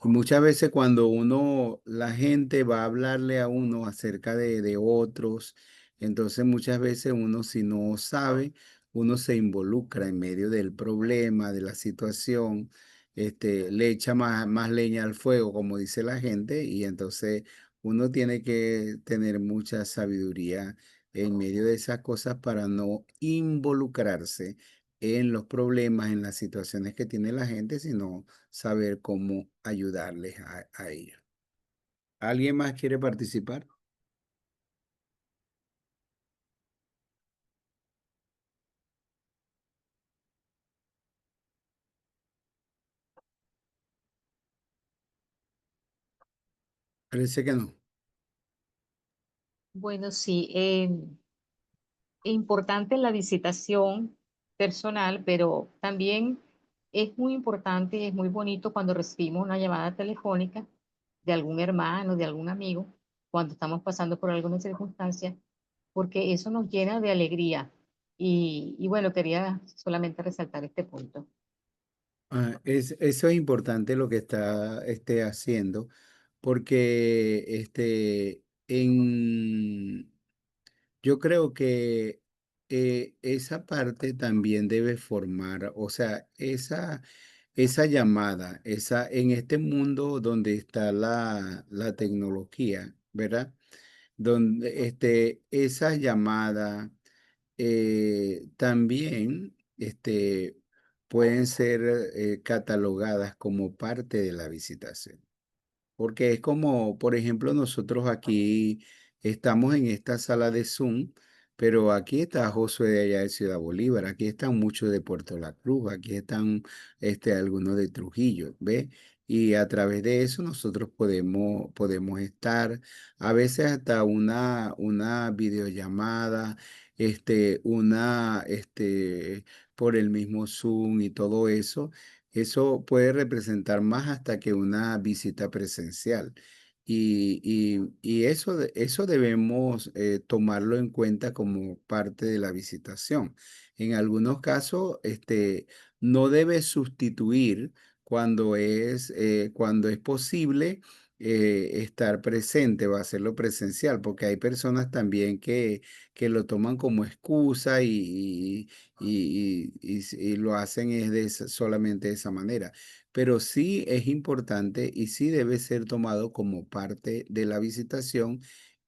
Y muchas veces cuando la gente va a hablarle a uno acerca de otros, entonces muchas veces uno si no sabe, uno se involucra en medio del problema, de la situación, le echa más leña al fuego, como dice la gente, y entonces uno tiene que tener mucha sabiduría en medio de esas cosas para no involucrarse en los problemas, en las situaciones que tiene la gente, sino saber cómo ayudarles a ellos. ¿Alguien más quiere participar? Parece que no. Bueno, sí, importante la visitación personal, pero también es muy importante y es muy bonito cuando recibimos una llamada telefónica de algún hermano, de algún amigo, cuando estamos pasando por alguna circunstancia, porque eso nos llena de alegría. Y bueno, quería solamente resaltar este punto. Eso es importante lo que está haciendo, porque yo creo que esa parte también debe formar, o sea, esa llamada, en este mundo donde está la tecnología, ¿verdad? Donde esa llamada también pueden ser catalogadas como parte de la visitación. Porque es como, por ejemplo, nosotros aquí estamos en esta sala de Zoom, pero aquí está Josué de allá de Ciudad Bolívar, aquí están muchos de Puerto La Cruz, aquí están algunos de Trujillo, ¿ves? Y a través de eso nosotros podemos estar, a veces hasta una videollamada, por el mismo Zoom y todo eso. Eso puede representar más hasta que una visita presencial. Y eso, eso debemos tomarlo en cuenta como parte de la visitación. En algunos casos, no debe sustituir cuando es posible estar presente o hacerlo presencial, porque hay personas también que lo toman como excusa y lo hacen es solamente de esa manera. Pero sí es importante y sí debe ser tomado como parte de la visitación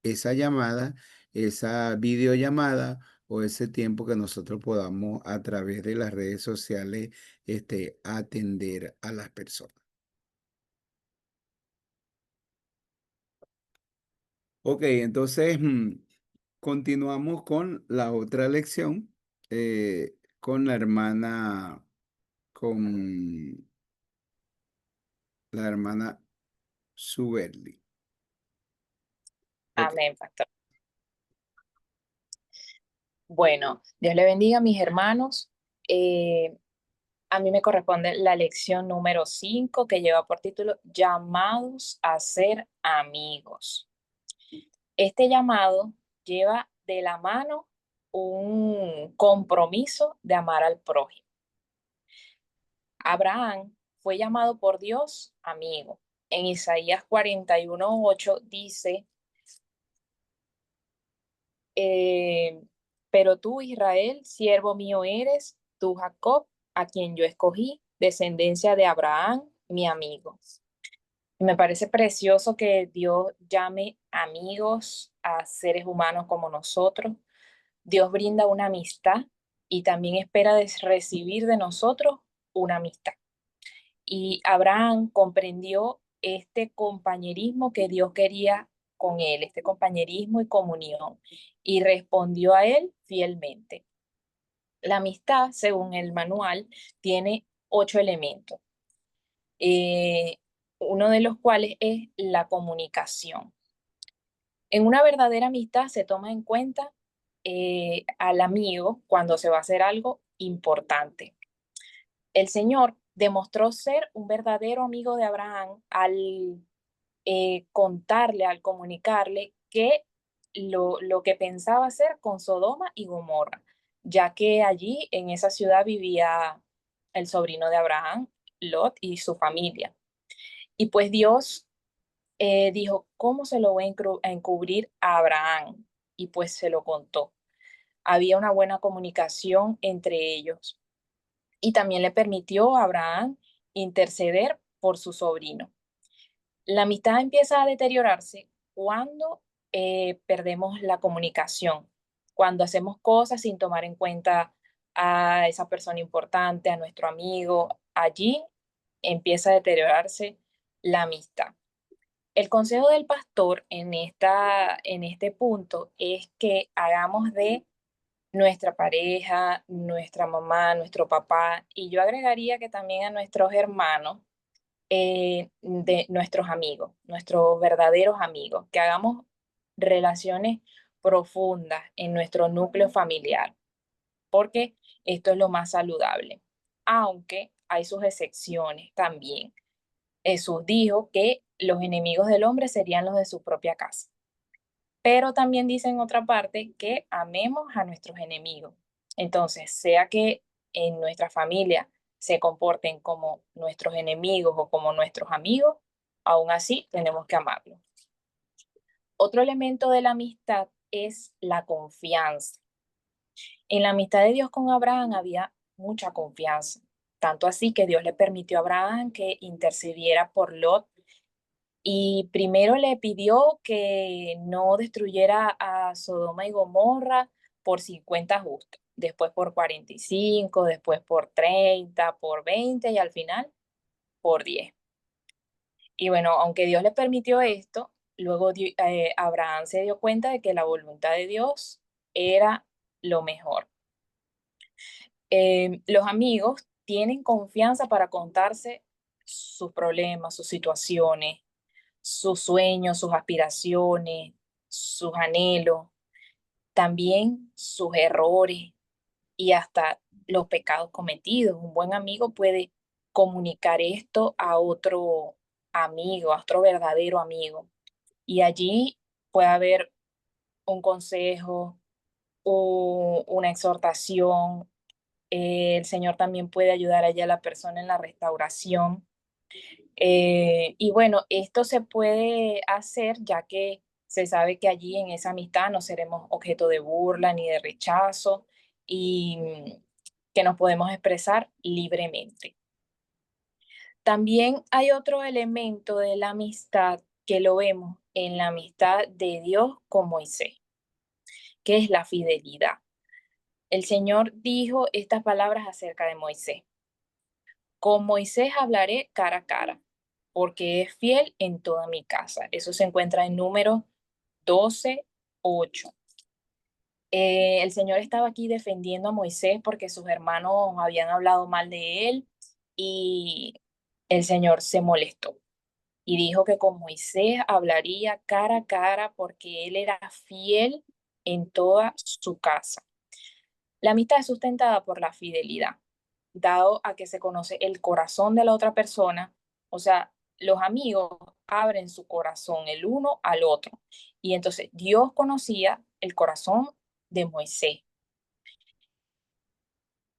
esa llamada, esa videollamada o ese tiempo que nosotros podamos a través de las redes sociales atender a las personas. Ok, entonces continuamos con la otra lección con la hermana con la hermana Suberli. Ok. Amén, pastor. Bueno, Dios le bendiga, mis hermanos. A mí me corresponde la lección número 5, que lleva por título Llamados a ser amigos. Este llamado lleva de la mano un compromiso de amar al prójimo. Abraham fue llamado por Dios amigo. En Isaías 41:8 dice, pero tú, Israel, siervo mío eres, tú, Jacob, a quien yo escogí, descendencia de Abraham, mi amigo. Y me parece precioso que Dios llame amigos a seres humanos como nosotros. Dios brinda una amistad y también espera recibir de nosotros una amistad. Y Abraham comprendió este compañerismo que Dios quería con él, este compañerismo y comunión, y respondió a él fielmente. La amistad, según el manual, tiene 8 elementos, uno de los cuales es la comunicación. En una verdadera amistad se toma en cuenta al amigo cuando se va a hacer algo importante. El Señor demostró ser un verdadero amigo de Abraham al contarle, al comunicarle que lo que pensaba hacer con Sodoma y Gomorra, ya que allí en esa ciudad vivía el sobrino de Abraham, Lot, y su familia. Y pues Dios dijo, ¿cómo se lo voy a encubrir a Abraham? Y pues se lo contó. Había una buena comunicación entre ellos. Y también le permitió a Abraham interceder por su sobrino. La amistad empieza a deteriorarse cuando perdemos la comunicación, cuando hacemos cosas sin tomar en cuenta a esa persona importante, a nuestro amigo. Allí empieza a deteriorarse la amistad. El consejo del pastor en este punto es que hagamos de nuestra pareja, nuestra mamá, nuestro papá, y yo agregaría que también a nuestros hermanos, de nuestros amigos, nuestros verdaderos amigos, que hagamos relaciones profundas en nuestro núcleo familiar, porque esto es lo más saludable, aunque hay sus excepciones también. Jesús dijo que los enemigos del hombre serían los de su propia casa. Pero también dice en otra parte que amemos a nuestros enemigos. Entonces, sea que en nuestra familia se comporten como nuestros enemigos o como nuestros amigos, aún así tenemos que amarlos. Otro elemento de la amistad es la confianza. En la amistad de Dios con Abraham había mucha confianza, tanto así que Dios le permitió a Abraham que intercediera por Lot. Y primero le pidió que no destruyera a Sodoma y Gomorra por 50 justos, después por 45, después por 30, por 20 y al final por 10. Y bueno, aunque Dios le permitió esto, luego Abraham se dio cuenta de que la voluntad de Dios era lo mejor. Los amigos tienen confianza para contarse sus problemas, sus situaciones, sus sueños, sus aspiraciones, sus anhelos, también sus errores y hasta los pecados cometidos. Un buen amigo puede comunicar esto a otro amigo, a otro verdadero amigo. Y allí puede haber un consejo o una exhortación. El Señor también puede ayudar allá a la persona en la restauración. Y bueno, esto se puede hacer ya que se sabe que allí en esa amistad no seremos objeto de burla ni de rechazo y que nos podemos expresar libremente. También hay otro elemento de la amistad que lo vemos en la amistad de Dios con Moisés, que es la fidelidad. El Señor dijo estas palabras acerca de Moisés. Con Moisés hablaré cara a cara, porque es fiel en toda mi casa. Eso se encuentra en Números 12:8. El Señor estaba aquí defendiendo a Moisés porque sus hermanos habían hablado mal de él y el Señor se molestó y dijo que con Moisés hablaría cara a cara porque él era fiel en toda su casa. La amistad es sustentada por la fidelidad, dado a que se conoce el corazón de la otra persona. O sea, los amigos abren su corazón el uno al otro. Y entonces Dios conocía el corazón de Moisés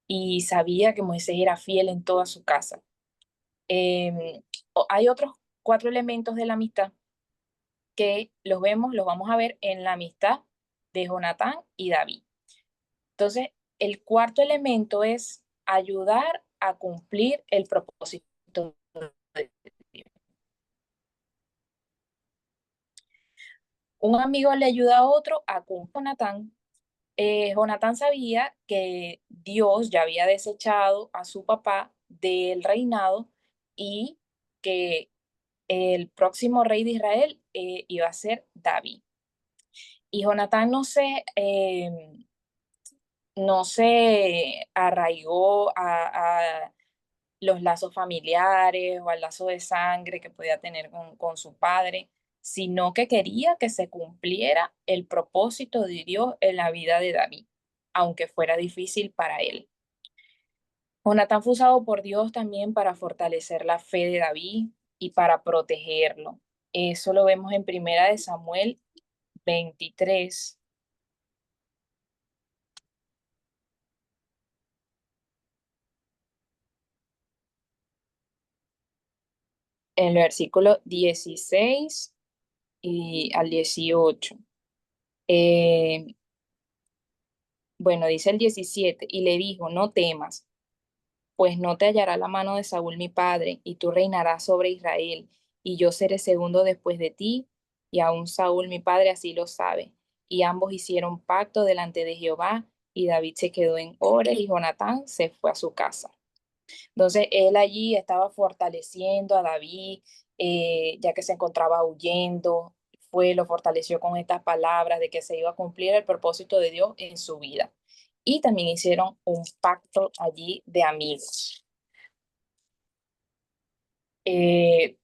y sabía que Moisés era fiel en toda su casa. Hay otros 4 elementos de la amistad que los vamos a ver en la amistad de Jonatán y David. Entonces, el cuarto elemento es ayudar a cumplir el propósito de Dios. Un amigo le ayuda a otro a cumplir. Jonatán sabía que Dios ya había desechado a su papá del reinado y que el próximo rey de Israel iba a ser David. Y Jonatán no se arraigó a los lazos familiares o al lazo de sangre que podía tener con su padre, sino que quería que se cumpliera el propósito de Dios en la vida de David, aunque fuera difícil para él. Jonatán fue usado por Dios también para fortalecer la fe de David y para protegerlo. Eso lo vemos en 1 Samuel 23. En el versículo 16 y al 18. Bueno, dice el 17, y le dijo, no temas, pues no te hallará la mano de Saúl mi padre, y tú reinarás sobre Israel, y yo seré segundo después de ti, y aún Saúl mi padre así lo sabe. Y ambos hicieron pacto delante de Jehová, y David se quedó en Ores, y Jonatán se fue a su casa. Entonces él allí estaba fortaleciendo a David, ya que se encontraba huyendo, lo fortaleció con estas palabras de que se iba a cumplir el propósito de Dios en su vida. Y también hicieron un pacto allí de amigos.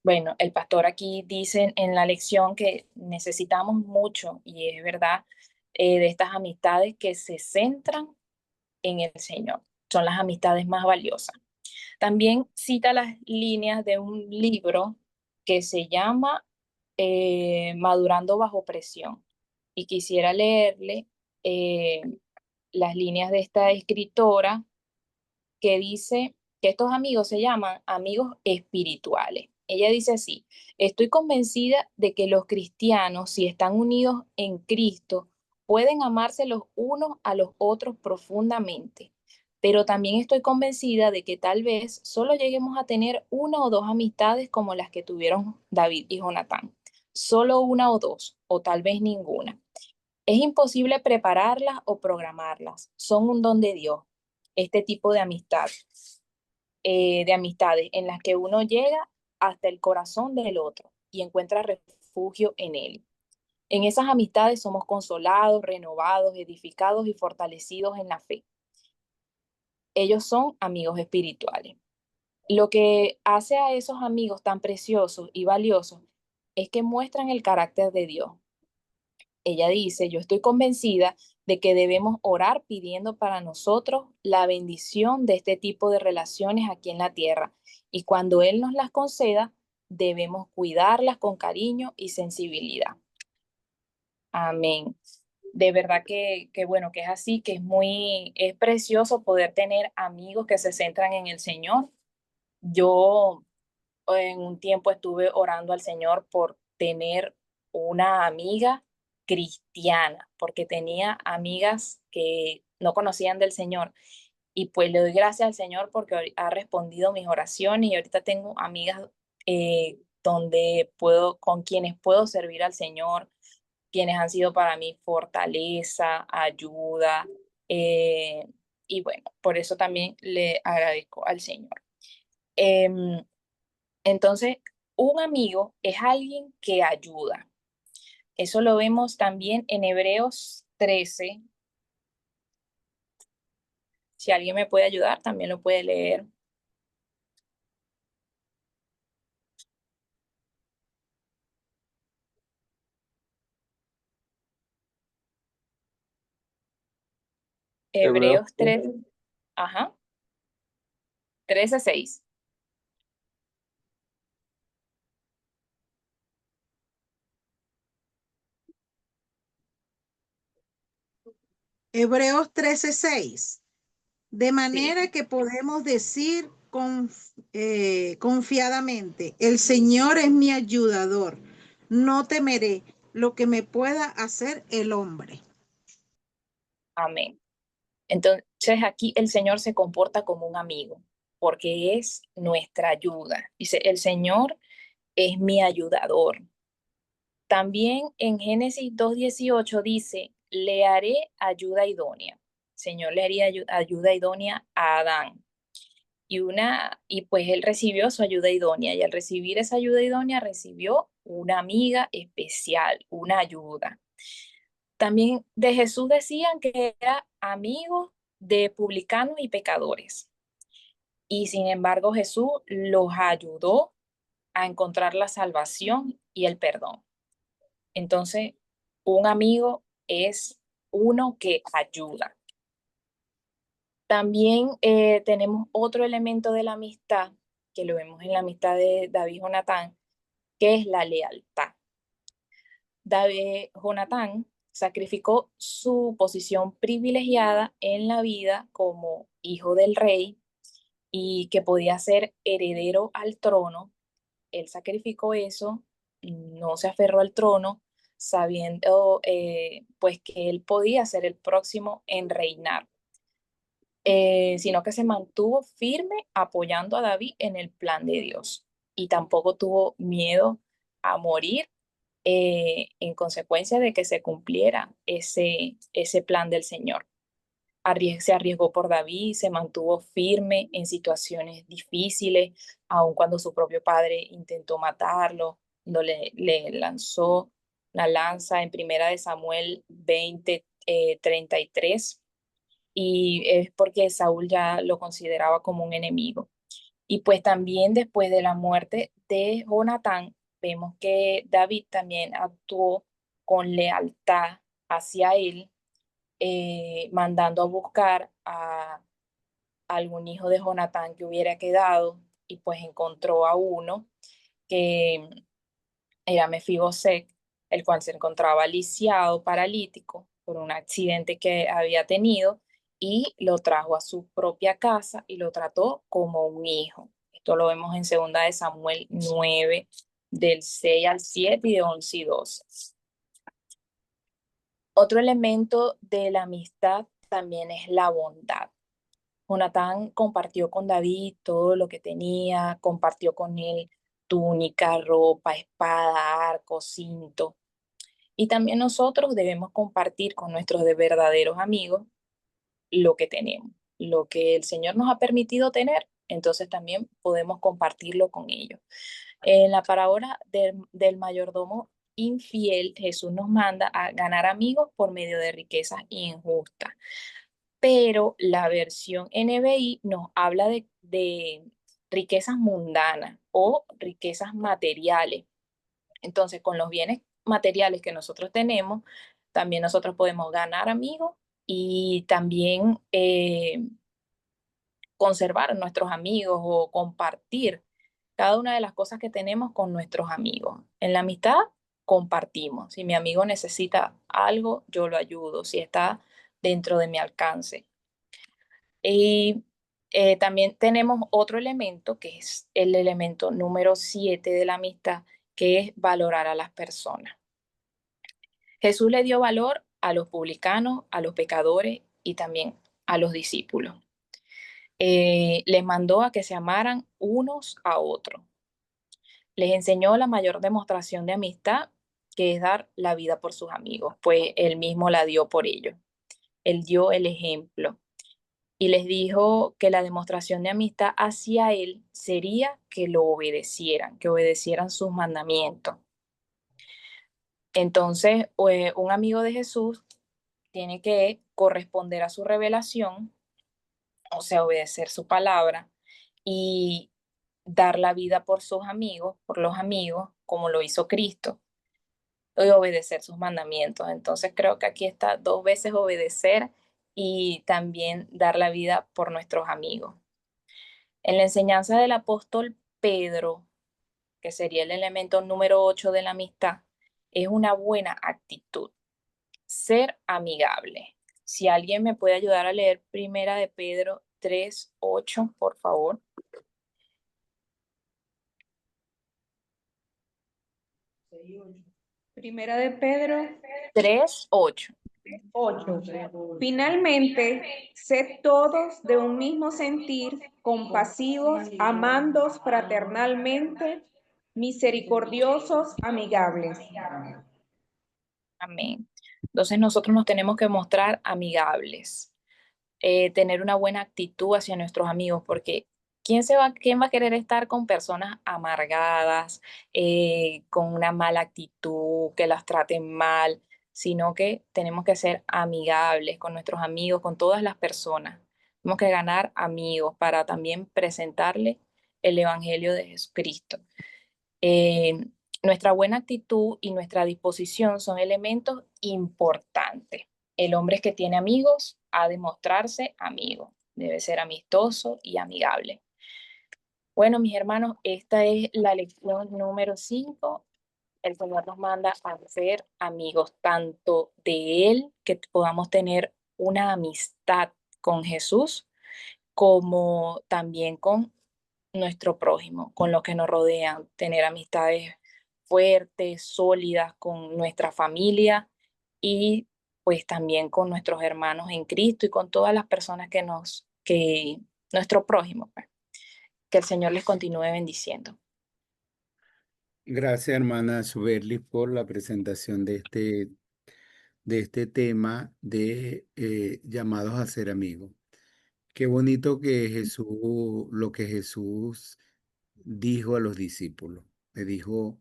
Bueno, el pastor aquí dice en la lección que necesitamos mucho, y es verdad, de estas amistades que se centran en el Señor. Son las amistades más valiosas. También cita las líneas de un libro que se llama Madurando bajo presión. Y quisiera leerle eh, las líneas de esta escritora que dice que estos amigos se llaman amigos espirituales. Ella dice así, estoy convencida de que los cristianos, si están unidos en Cristo, pueden amarse los unos a los otros profundamente, pero también estoy convencida de que tal vez solo lleguemos a tener 1 o 2 amistades como las que tuvieron David y Jonatán, solo 1 o 2, o tal vez ninguna. Es imposible prepararlas o programarlas, son un don de Dios, este tipo de de amistades en las que uno llega hasta el corazón del otro y encuentra refugio en él. En esas amistades somos consolados, renovados, edificados y fortalecidos en la fe. Ellos son amigos espirituales. Lo que hace a esos amigos tan preciosos y valiosos es que muestran el carácter de Dios. Ella dice, yo estoy convencida de que debemos orar pidiendo para nosotros la bendición de este tipo de relaciones aquí en la tierra. Y cuando Él nos las conceda, debemos cuidarlas con cariño y sensibilidad. Amén. De verdad que bueno, que es así, que es precioso poder tener amigos que se centran en el Señor. Yo en un tiempo estuve orando al Señor por tener una amiga cristiana, porque tenía amigas que no conocían del Señor. Y pues le doy gracias al Señor porque ha respondido mis oraciones y ahorita tengo amigas con quienes puedo servir al Señor, quienes han sido para mí fortaleza, ayuda. eh, y bueno, por eso también le agradezco al Señor. Em, entonces, un amigo es alguien que ayuda. Eso lo vemos también en Hebreos 13. Si alguien me puede ayudar, también lo puede leer. Hebreos 3, ajá, 13:6. Hebreos 13:6. De Sí, manera que podemos decir confiadamente, el Señor es mi ayudador. No temeré lo que me pueda hacer el hombre. amén. Entonces aquí el Señor se comporta como un amigo, porque es nuestra ayuda. Dice, el Señor es mi ayudador. También en Génesis 2:18 dice, le haré ayuda idónea. El Señor le haría ayuda idónea a Adán. Y pues él recibió su ayuda idónea, y al recibir esa ayuda idónea recibió una amiga especial, una ayuda. También de Jesús decían que era amigo de publicanos y pecadores. Y sin embargo, Jesús los ayudó a encontrar la salvación y el perdón. Entonces, un amigo es uno que ayuda. También tenemos otro elemento de la amistad, que lo vemos en la amistad de David y Jonatán, que es la lealtad. Jonatán sacrificó su posición privilegiada en la vida como hijo del rey y que podía ser heredero al trono. Él sacrificó eso, no se aferró al trono, sabiendo pues que él podía ser el próximo en reinar, sino que se mantuvo firme apoyando a David en el plan de Dios y tampoco tuvo miedo a morir en consecuencia de que se cumpliera ese plan del Señor. Se arriesgó por David, se mantuvo firme en situaciones difíciles, aun cuando su propio padre intentó matarlo, no le lanzó la lanza en Primera de Samuel 20:33, y es porque Saúl ya lo consideraba como un enemigo. Y pues también después de la muerte de Jonatán, vemos que David también actuó con lealtad hacia él, mandando a buscar a algún hijo de Jonatán que hubiera quedado, y pues encontró a uno que era Mefiboset, el cual se encontraba lisiado, paralítico, por un accidente que había tenido, y lo trajo a su propia casa y lo trató como un hijo. Esto lo vemos en 2 de Samuel 9, del 6 al 7 y de 11 y 12. Otro elemento de la amistad también es la bondad. Jonatán compartió con David todo lo que tenía, compartió con él túnica, ropa, espada, arco, cinto. Y también nosotros debemos compartir con nuestros verdaderos amigos lo que tenemos, lo que el Señor nos ha permitido tener, entonces también podemos compartirlo con ellos. En la parábola del mayordomo infiel, Jesús nos manda a ganar amigos por medio de riquezas injustas, pero la versión NBI nos habla de riquezas mundanas o riquezas materiales. Entonces, con los bienes materiales que nosotros tenemos, también nosotros podemos ganar amigos y también conservar a nuestros amigos o compartir cada una de las cosas que tenemos con nuestros amigos. En la amistad compartimos. Si mi amigo necesita algo, yo lo ayudo, si está dentro de mi alcance. Y también tenemos otro elemento, que es el elemento número 7 de la amistad, que es valorar a las personas. Jesús le dio valor a los publicanos, a los pecadores y también a los discípulos. Les mandó a que se amaran unos a otros. Les enseñó la mayor demostración de amistad, que es dar la vida por sus amigos, pues él mismo la dio por ellos. Él dio el ejemplo y les dijo que la demostración de amistad hacia él sería que lo obedecieran, que obedecieran sus mandamientos. Entonces, un amigo de Jesús tiene que corresponder a su revelación, o sea, obedecer su palabra y dar la vida por sus amigos, por los amigos, como lo hizo Cristo, y obedecer sus mandamientos. Entonces creo que aquí está 2 veces obedecer y también dar la vida por nuestros amigos. En la enseñanza del apóstol Pedro, que sería el elemento número 8 de la amistad, es una buena actitud, ser amigable. Si alguien me puede ayudar a leer Primera de Pedro 3:8, por favor. Primera de Pedro 3:8. 8. Finalmente, sed todos de un mismo sentir, compasivos, amándos fraternalmente, misericordiosos, amigables. Amén. Entonces nosotros nos tenemos que mostrar amigables, tener una buena actitud hacia nuestros amigos, porque quién va a querer estar con personas amargadas, con una mala actitud, que las traten mal, sino que tenemos que ser amigables con nuestros amigos, con todas las personas. Tenemos que ganar amigos para también presentarle el Evangelio de Jesucristo. Eh, Nuestra buena actitud y nuestra disposición son elementos importantes. El hombre que tiene amigos ha de mostrarse amigo, debe ser amistoso y amigable. Bueno, mis hermanos, esta es la lección número 5. El Señor nos manda a ser amigos, tanto de Él, que podamos tener una amistad con Jesús, como también con nuestro prójimo, con los que nos rodean, tener amistades fuertes, sólidas con nuestra familia y pues también con nuestros hermanos en Cristo y con todas las personas que nuestro prójimo, pues. Que el Señor les continúe bendiciendo. Gracias, hermana Suberli, por la presentación de este tema de llamados a ser amigos. Qué bonito que Jesús, lo que Jesús dijo a los discípulos. Le dijo,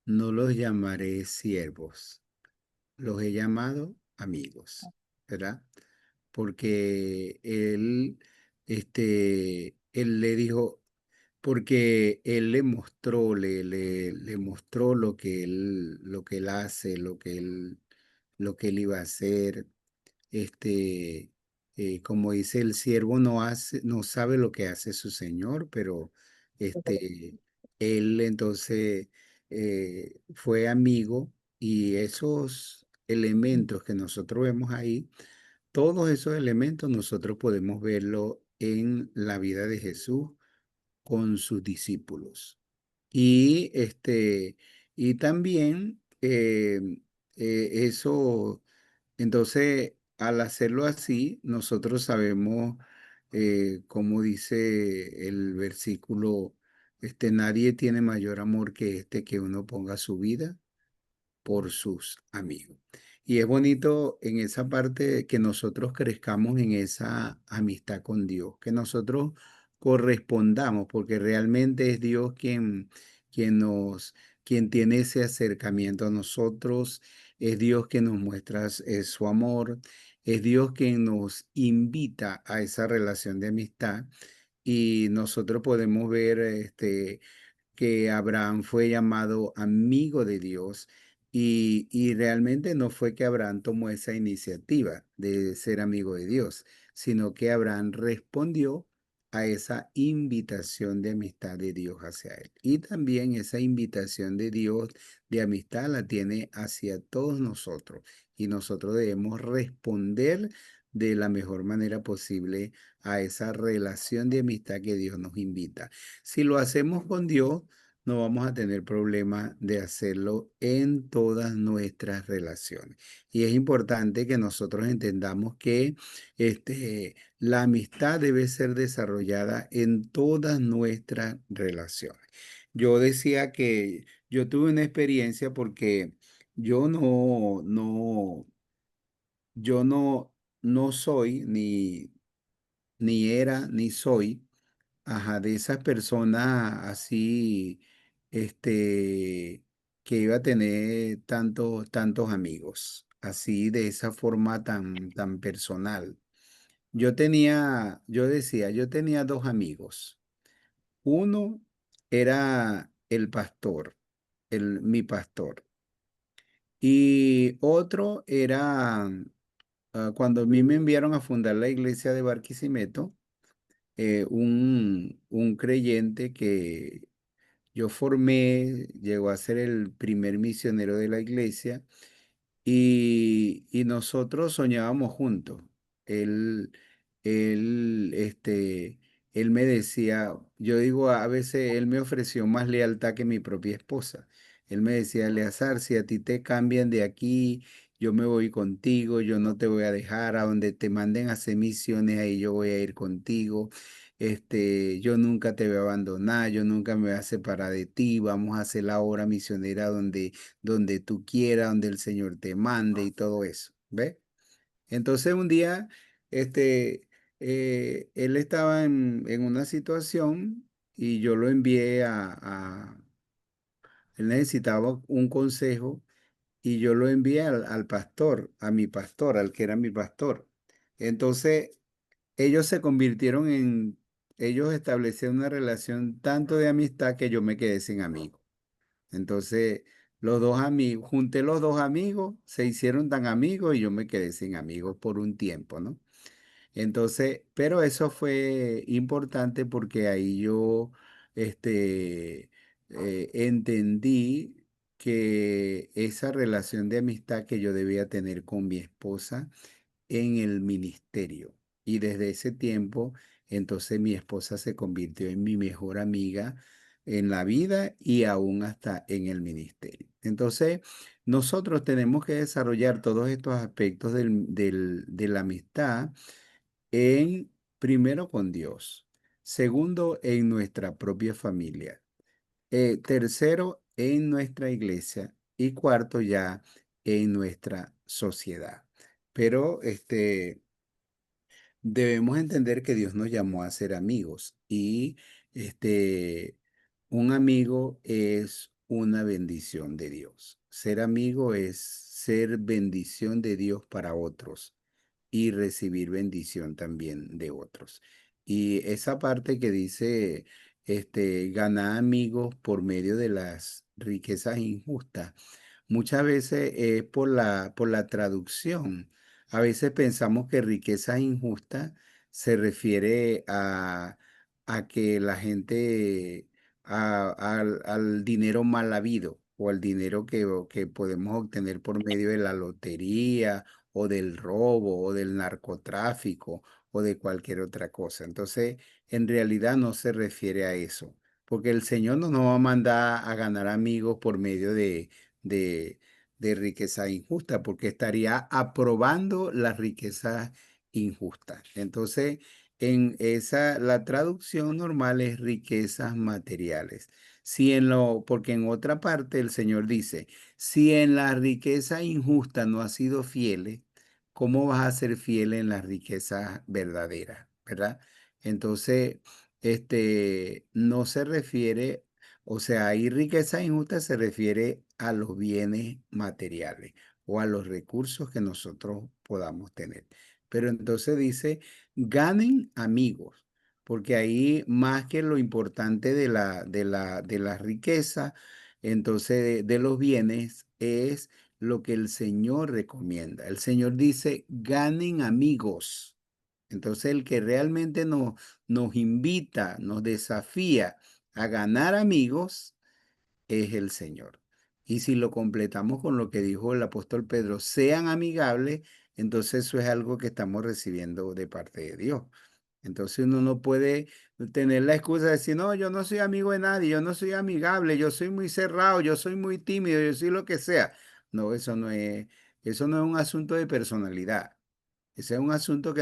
no los llamaré siervos, los he llamado amigos, ¿verdad? Porque él le dijo, porque él le mostró, le mostró lo que él hace, lo que él iba a hacer. Este, Como dice, el siervo no sabe lo que hace su señor, pero él entonces fue amigo y esos elementos que nosotros vemos ahí, todos esos elementos nosotros podemos verlo en la vida de Jesús con sus discípulos. Y, y también eso, entonces, al hacerlo así, nosotros sabemos, como dice el versículo, nadie tiene mayor amor que que uno ponga su vida por sus amigos. Y es bonito en esa parte que nosotros crezcamos en esa amistad con Dios, que nosotros correspondamos, porque realmente es Dios quien quien tiene ese acercamiento a nosotros, es Dios quien nos muestra su amor, es Dios quien nos invita a esa relación de amistad y nosotros podemos ver que Abraham fue llamado amigo de Dios y realmente no fue que Abraham tomó esa iniciativa de ser amigo de Dios, sino que Abraham respondió a esa invitación de amistad de Dios hacia él. Y también esa invitación de Dios de amistad la tiene hacia todos nosotros y nosotros debemos responder de la mejor manera posible a esa relación de amistad que Dios nos invita. Si lo hacemos con Dios, no vamos a tener problema de hacerlo en todas nuestras relaciones. Y es importante que nosotros entendamos que la amistad debe ser desarrollada en todas nuestras relaciones. Yo decía que yo tuve una experiencia porque yo yo no soy ni era, ni soy, ajá, de esas personas así, que iba a tener tantos amigos, así de esa forma tan personal. Yo decía, yo tenía dos amigos. Uno era el pastor, mi pastor, y otro era cuando a mí me enviaron a fundar la iglesia de Barquisimeto, un creyente que yo formé llegó a ser el primer misionero de la iglesia y nosotros soñábamos juntos. Él, él, él me decía, yo digo, a veces él me ofreció más lealtad que mi propia esposa. Él me decía, Eleazar, si a ti te cambian de aquí, yo me voy contigo, yo no te voy a dejar, a donde te manden a hacer misiones, ahí yo voy a ir contigo. Yo nunca te voy a abandonar, yo nunca me voy a separar de ti, vamos a hacer la obra misionera donde tú quieras, donde el Señor te mande y todo eso, ¿ves? Entonces un día, él estaba en una situación y yo lo envié él necesitaba un consejo y yo lo envié al pastor, a mi pastor, al que era mi pastor. Entonces ellos se convirtieron ellos establecieron una relación tanto de amistad que yo me quedé sin amigos. Entonces, los dos amigos, junté los dos amigos, se hicieron tan amigos y yo me quedé sin amigos por un tiempo, ¿no? Entonces, pero eso fue importante porque ahí yo, entendí que esa relación de amistad que yo debía tener con mi esposa en el ministerio. Y desde ese tiempo, entonces mi esposa se convirtió en mi mejor amiga en la vida y aún hasta en el ministerio. Entonces, nosotros tenemos que desarrollar todos estos aspectos de la amistad en, primero con Dios, segundo en nuestra propia familia, tercero en nuestra iglesia y cuarto ya en nuestra sociedad. Pero debemos entender que Dios nos llamó a ser amigos y este, un amigo es una bendición de Dios. Ser amigo es ser bendición de Dios para otros y recibir bendición también de otros. Y esa parte que dice, ganar amigos por medio de las riquezas injustas, muchas veces es por la traducción. A veces pensamos que riqueza injusta se refiere a que la gente, al dinero mal habido o al dinero que podemos obtener por medio de la lotería o del robo o del narcotráfico o de cualquier otra cosa. Entonces, en realidad no se refiere a eso, porque el Señor no nos va a mandar a ganar amigos por medio de, de riqueza injusta, porque estaría aprobando las riquezas injustas. Entonces, la traducción normal es riquezas materiales. Si porque en otra parte el Señor dice, si en la riqueza injusta no has sido fiel, ¿cómo vas a ser fiel en las riquezas verdaderas? ¿Verdad? Entonces, no se refiere, o sea, ahí riqueza injusta se refiere a los bienes materiales o a los recursos que nosotros podamos tener. Pero entonces dice, ganen amigos, porque ahí más que lo importante de la riqueza, entonces de los bienes, es lo que el Señor recomienda. El Señor dice, ganen amigos. Entonces el que realmente nos invita, nos desafía a ganar amigos, es el Señor. Y si lo completamos con lo que dijo el apóstol Pedro, sean amigables, entonces eso es algo que estamos recibiendo de parte de Dios. Entonces uno no puede tener la excusa de decir, no, yo no soy amigo de nadie, yo no soy amigable, yo soy muy cerrado, yo soy muy tímido, yo soy lo que sea. No, eso no es un asunto de personalidad. Ese es un asunto que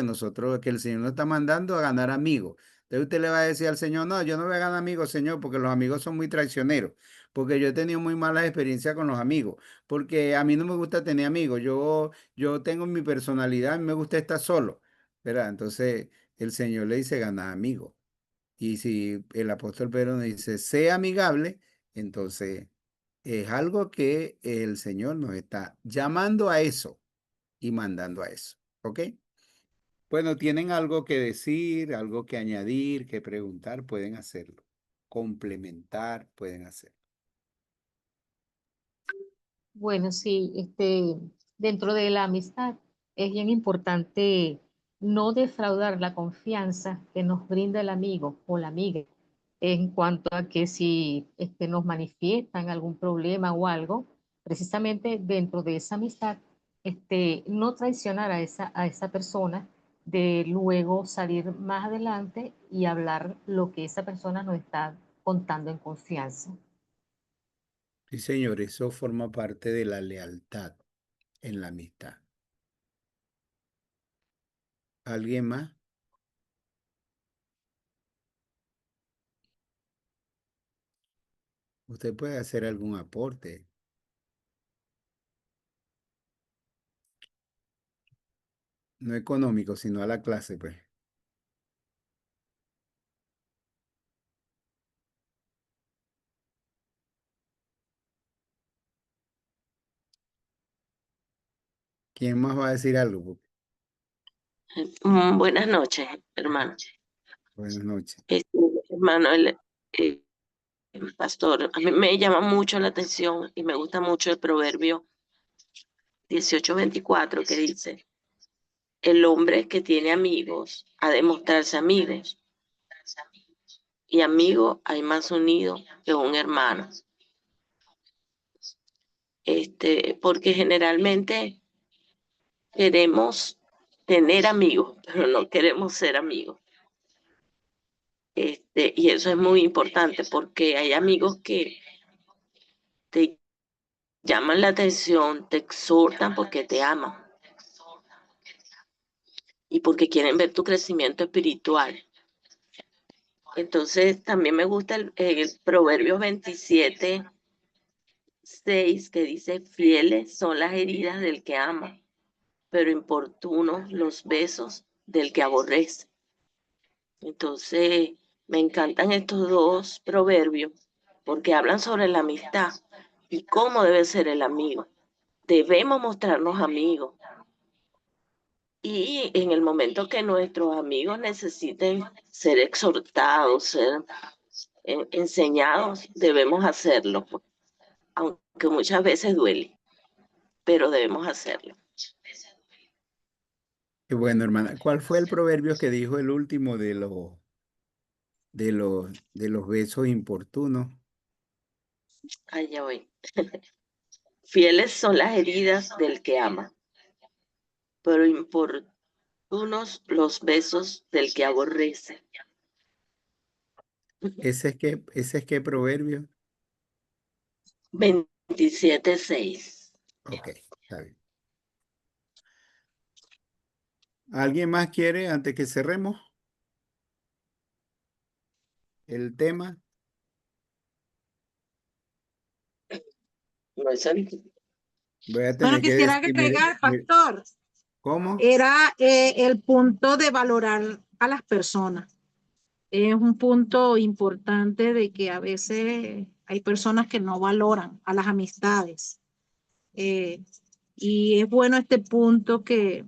el Señor nos está mandando a ganar amigos. Entonces usted le va a decir al Señor, no, yo no voy a ganar amigos, Señor, porque los amigos son muy traicioneros, porque yo he tenido muy malas experiencias con los amigos, porque a mí no me gusta tener amigos, yo tengo mi personalidad, a mí me gusta estar solo, ¿verdad? Entonces el Señor le dice, gana amigos. Y si el apóstol Pedro nos dice, sea amigable, entonces es algo que el Señor nos está llamando a eso y mandando a eso. ¿Ok? Bueno, tienen algo que decir, algo que añadir, que preguntar, pueden hacerlo. Complementar, pueden hacerlo. Bueno, sí, dentro de la amistad es bien importante no defraudar la confianza que nos brinda el amigo o la amiga en cuanto a que si nos manifiestan algún problema o algo, precisamente dentro de esa amistad, no traicionar a esa persona, de luego salir más adelante y hablar lo que esa persona nos está contando en confianza. Sí, señor, eso forma parte de la lealtad en la amistad. ¿Alguien más? Usted puede hacer algún aporte. No económico, sino a la clase, pues. ¿Quién más va a decir algo? Buenas noches, hermano. Buenas noches. Hermano, el pastor, a mí me llama mucho la atención y me gusta mucho el proverbio 18:24 que dice, el hombre que tiene amigos ha de mostrarse amigos, y amigo hay más unido que un hermano. Porque generalmente queremos tener amigos, pero no queremos ser amigos. Y eso es muy importante porque hay amigos que te llaman la atención, te exhortan porque te aman y porque quieren ver tu crecimiento espiritual. Entonces, también me gusta el Proverbios 27:6 que dice, fieles son las heridas del que ama, pero importunos los besos del que aborrece. Entonces, me encantan estos dos proverbios porque hablan sobre la amistad y cómo debe ser el amigo. Debemos mostrarnos amigos. Y en el momento que nuestros amigos necesiten ser exhortados, ser enseñados, debemos hacerlo, aunque muchas veces duele, pero debemos hacerlo. Qué bueno, hermana. ¿Cuál fue el proverbio que dijo el último de los besos importunos? Allá voy. Fieles son las heridas del que ama, pero importunos los besos del que aborrece. ¿Ese es qué proverbio? 27:6. Ok, está bien. ¿Alguien más quiere, antes que cerremos el tema? No es el- Voy a Bueno, tener que quisiera decir, agregar, pastor, ¿cómo? era el punto de valorar a las personas. Es un punto importante de que a veces hay personas que no valoran a las amistades. Y es bueno este punto que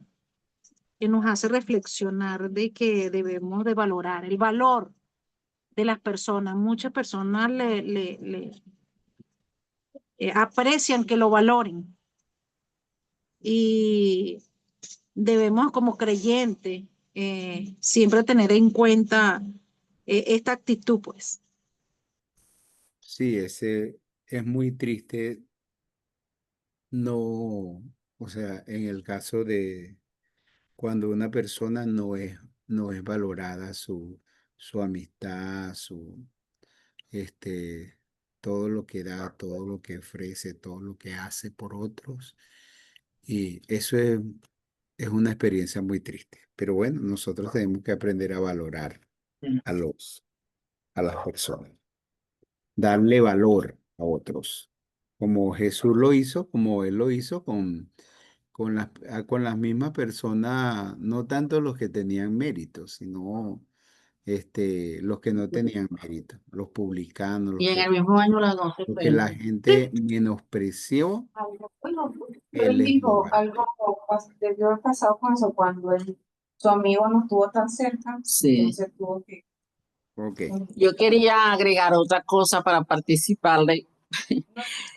nos hace reflexionar de que debemos de valorar el valor de las personas. Muchas personas aprecian que lo valoren y debemos como creyentes siempre tener en cuenta esta actitud, pues. Sí, ese es muy triste. No, o sea, en el caso de cuando una persona no es valorada su amistad, este, todo lo que da, todo lo que ofrece, todo lo que hace por otros. Y eso es una experiencia muy triste. Pero bueno, nosotros tenemos que aprender a valorar a las personas, darle valor a otros, como Jesús lo hizo, como Él lo hizo con las mismas personas, no tanto los que tenían mérito, sino los que no tenían mérito, los publicanos, Y en el mismo año las 12 lo que la pm. gente menospreció, Bueno, Él él les dio dijo valor. algo, debió haber pasado con eso cuando su amigo no estuvo tan cerca, sí. Entonces tuvo que... Ok, Yo quería agregar otra cosa para participarle.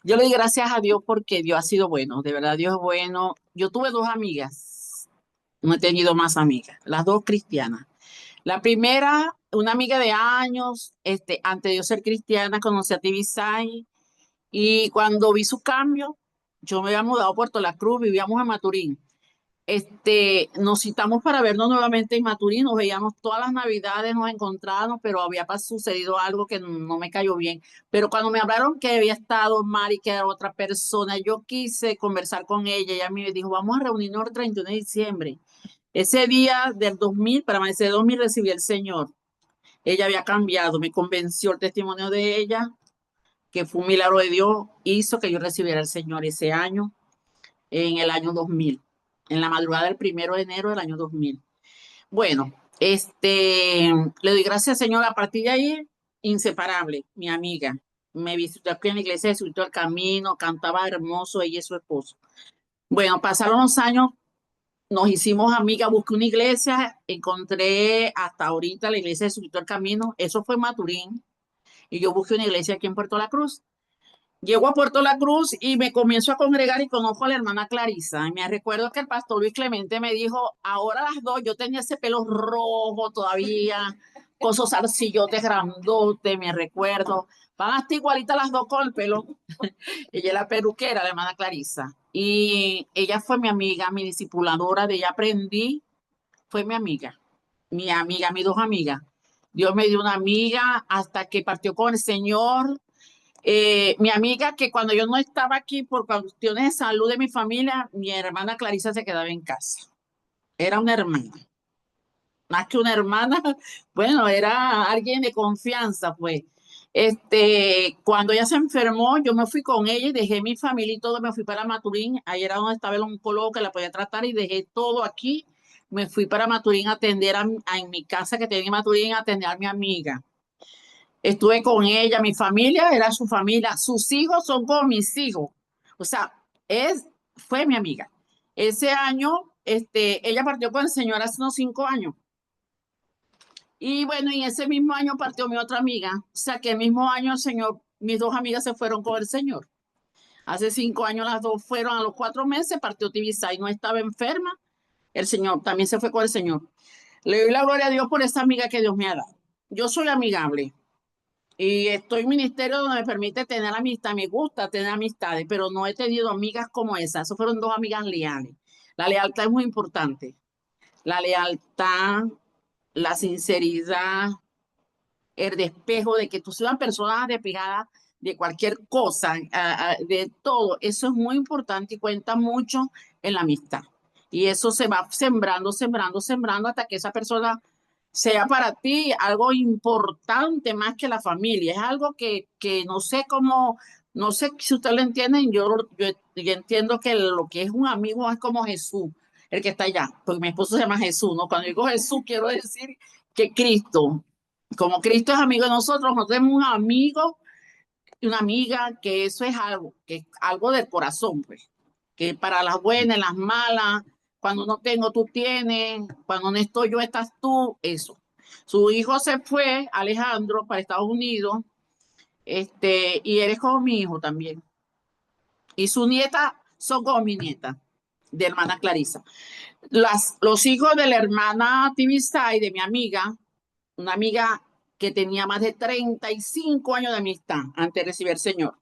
Yo le doy gracias a Dios porque Dios ha sido bueno, de verdad Dios es bueno. Yo tuve dos amigas No he tenido más amigas, las dos cristianas. La primera, una amiga de años, antes de yo ser cristiana, conocí a Tibisay y cuando vi su cambio, yo me había mudado a Puerto La Cruz, vivíamos en Maturín. Nos citamos para vernos nuevamente en Maturín, nos veíamos todas las navidades, nos encontrábamos, pero había sucedido algo que no me cayó bien. Pero cuando me hablaron que había estado mal y que era otra persona, yo quise conversar con ella. Ella me dijo, vamos a reunirnos el 31 de diciembre. Ese día del 2000, para amanecer de 2000, recibí al Señor. Ella había cambiado, me convenció el testimonio de ella, que fue un milagro de Dios, hizo que yo recibiera al Señor ese año, en el año 2000, en la madrugada del 1 de enero del año 2000. Bueno, le doy gracias, Señor, a partir de ahí, inseparable, mi amiga. Me visitó aquí en la iglesia, disfrutó el camino, cantaba hermoso, ella y su esposo. Bueno, pasaron los años, nos hicimos amigas, busqué una iglesia, encontré hasta ahorita la iglesia de Subito el Camino, eso fue en Maturín, y yo busqué una iglesia aquí en Puerto La Cruz. Llego a Puerto La Cruz y me comienzo a congregar y conozco a la hermana Clarisa. Y me recuerdo que el pastor Luis Clemente me dijo, ahora las dos, yo tenía ese pelo rojo todavía, con esos arcillotes grandotes, me recuerdo. Van hasta igualitas las dos con el pelo. Ella es la peluquera, la hermana Clarisa. Y ella fue mi amiga, mi discipuladora, de ella aprendí, fue mi amiga, mis dos amigas. Dios me dio una amiga hasta que partió con el Señor. Mi amiga, que cuando yo no estaba aquí por cuestiones de salud de mi familia, mi hermana Clarisa se quedaba en casa. Era una hermana. Más que una hermana, bueno, era alguien de confianza, pues. Cuando ella se enfermó, yo me fui con ella y dejé mi familia y todo, me fui para Maturín, ahí era donde estaba el oncólogo que la podía tratar y dejé todo aquí, me fui para Maturín a atender en mi casa que tenía en Maturín, a atender a mi amiga. Estuve con ella, mi familia era su familia, sus hijos son como mis hijos, o sea, fue mi amiga. Ese año, ella partió con el Señor hace unos 5 años. Y bueno, y ese mismo año partió mi otra amiga. O sea, que el mismo año el Señor, mis dos amigas se fueron con el Señor. Hace 5 años las dos fueron, a los 4 meses partió Tibisay, no estaba enferma. El Señor también se fue con el Señor. Le doy la gloria a Dios por esa amiga que Dios me ha dado. Yo soy amigable y estoy en ministerio donde me permite tener amistad. Me gusta tener amistades, pero no he tenido amigas como esas. Esas fueron dos amigas leales. La lealtad es muy importante. La lealtad, la sinceridad, el despejo de que tú seas una persona despegada de cualquier cosa, de todo, eso es muy importante y cuenta mucho en la amistad. Y eso se va sembrando, sembrando, sembrando hasta que esa persona sea para ti algo importante más que la familia. Es algo que no sé cómo, no sé si ustedes lo entienden, yo entiendo que lo que es un amigo es como Jesús, el que está allá, porque mi esposo se llama Jesús, ¿no? Cuando digo Jesús, quiero decir que Cristo, como Cristo es amigo de nosotros tenemos un amigo y una amiga, que eso es algo, que es algo del corazón, pues, que para las buenas, las malas, cuando no tengo, tú tienes, cuando no estoy yo, estás tú, eso. Su hijo se fue, Alejandro, para Estados Unidos, y él es como mi hijo también. Y su nieta son como mi nieta, de hermana Clarisa. Los hijos de la hermana Tibisay, de mi amiga, una amiga que tenía más de 35 años de amistad antes de recibir al Señor.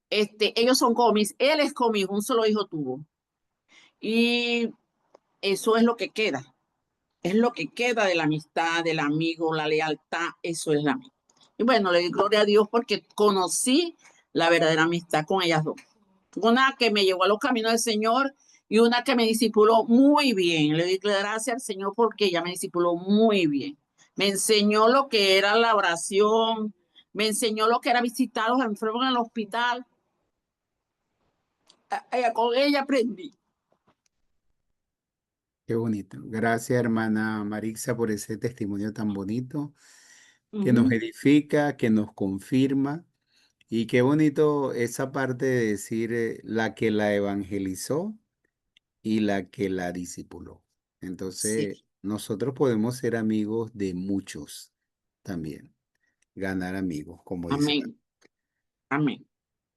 Ellos son comis, él es conmigo, un solo hijo tuvo. Y eso es lo que queda. Es lo que queda de la amistad, del amigo, la lealtad, eso es la amistad. Y bueno, le doy gloria a Dios porque conocí la verdadera amistad con ellas dos. Una que me llevó a los caminos del Señor y una que me discipuló muy bien. Le doy gracias al Señor porque ella me discipuló muy bien. Me enseñó lo que era la oración, me enseñó lo que era visitar a los enfermos en el hospital. Con ella aprendí. Qué bonito. Gracias, hermana Marixa, por ese testimonio tan bonito que nos edifica, que nos confirma. Y qué bonito esa parte de decir la que la evangelizó y la que la discipuló. Entonces, Sí, nosotros podemos ser amigos de muchos también, ganar amigos, como dice. amén, amén.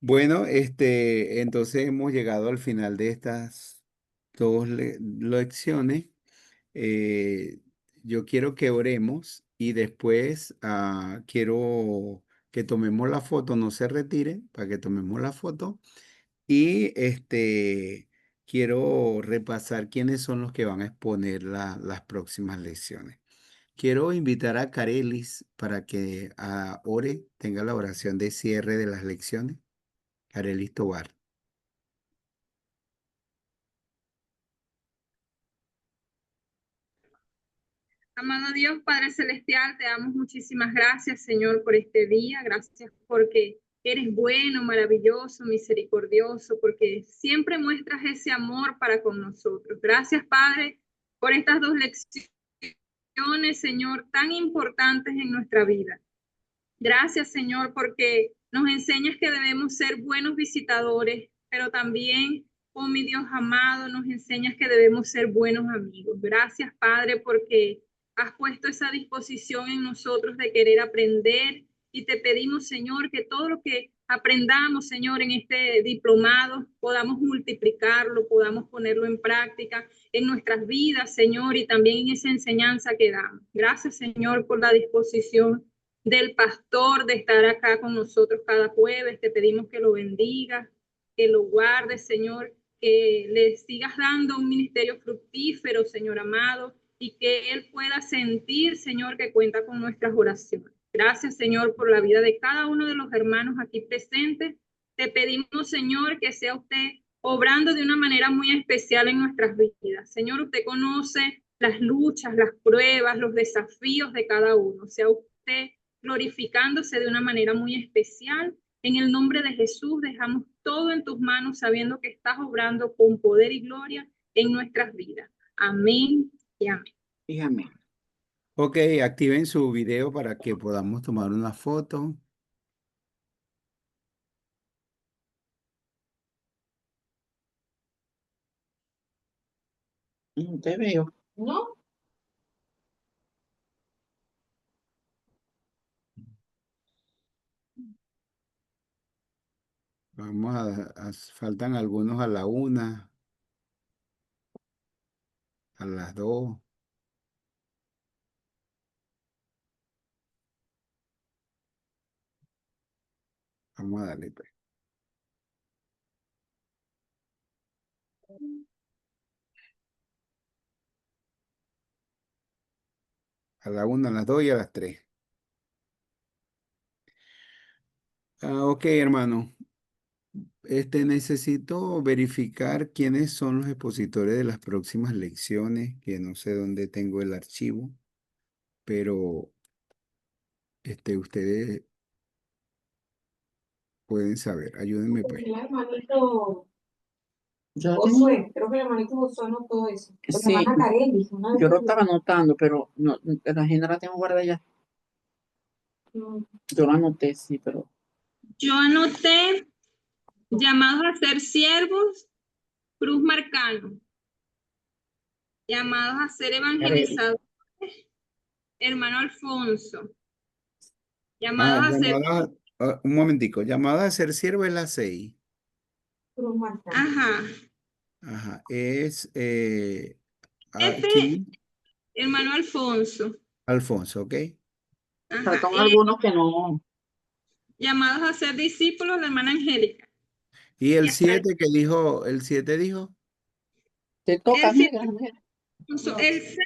Bueno, entonces hemos llegado al final de estas lecciones. Eh, yo quiero que oremos y después quiero que tomemos la foto, no se retire, para que tomemos la foto. Y quiero repasar quiénes son los que van a exponer las próximas lecciones. Quiero invitar a Carelis para que ore, tenga la oración de cierre de las lecciones. Carelis Tobar. Amado Dios, Padre Celestial, te damos muchísimas gracias, Señor, por este día. Gracias porque eres bueno, maravilloso, misericordioso, porque siempre muestras ese amor para con nosotros. Gracias, Padre, por estas dos lecciones, Señor, tan importantes en nuestra vida. Gracias, Señor, porque nos enseñas que debemos ser buenos visitadores, pero también, oh mi Dios amado, nos enseñas que debemos ser buenos amigos. Gracias, Padre, porque has puesto esa disposición en nosotros de querer aprender y te pedimos, Señor, que todo lo que aprendamos, Señor, en este diplomado, podamos multiplicarlo, podamos ponerlo en práctica en nuestras vidas, Señor, y también en esa enseñanza que damos. Gracias, Señor, por la disposición del pastor de estar acá con nosotros cada jueves. Te pedimos que lo bendigas, que lo guardes, Señor, que le sigas dando un ministerio fructífero, Señor amado, y que él pueda sentir, Señor, que cuenta con nuestras oraciones. Gracias, Señor, por la vida de cada uno de los hermanos aquí presentes. Te pedimos, Señor, que sea usted obrando de una manera muy especial en nuestras vidas. Señor, usted conoce las luchas, las pruebas, los desafíos de cada uno. Sea usted glorificándose de una manera muy especial. En el nombre de Jesús dejamos todo en tus manos, sabiendo que estás obrando con poder y gloria en nuestras vidas. Amén y amén. Y amén. Ok, activen su video para que podamos tomar una foto. No te veo. ¿No? Vamos faltan algunos a la 1, a las 2. Vamos a darle, pues. A la 1, a las 2 y a las 3. Ok, hermano. Necesito verificar quiénes son los expositores de las próximas lecciones, que no sé dónde tengo el archivo, pero ustedes pueden saber. Ayúdenme, pues. El hermanito Yo tengo, Josué, creo que el hermanito Josué anotó eso. La sí, hermana Kareli, una vez yo lo que estaba anotando, pero no, la agenda la tengo guardada ya. Mm, Yo la anoté, sí, pero Yo anoté llamados a ser siervos, cruz marcano. Llamados a ser evangelizadores, hermano Alfonso. Llamados a ser... Un momentico. Llamada a ser siervo es la 6. Cruz Marcano. Ajá. Ajá. Es Este, ¿quién? hermano Alfonso. Alfonso, ¿ok? Ajá. faltan algunos que no. Llamados a ser discípulos, la hermana Angélica. Y el Y hasta 7 que dijo, el 7 dijo. Te toca, el 7, amiga. el 6,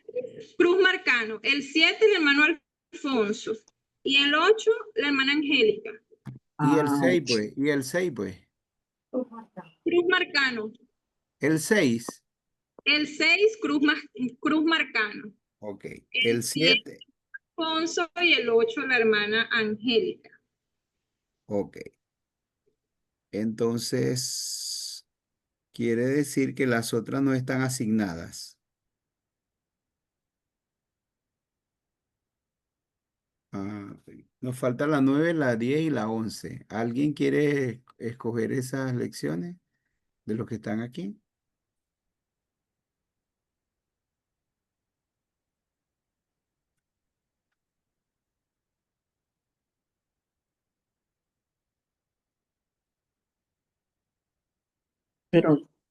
cruz marcano. El 7, el hermano Alfonso. Y el 8, la hermana Angélica. Y el Ah, 6, pues. Y el 6, pues. Cruz Marcano. Cruz marcano. El 6. El 6, cruz marcano. Ok. El El 7, 7. Alfonso, y el 8, la hermana Angélica. Ok. Entonces, quiere decir que las otras no están asignadas. Nos falta la 9, la 10 y la 11. ¿Alguien quiere escoger esas lecciones de los que están aquí?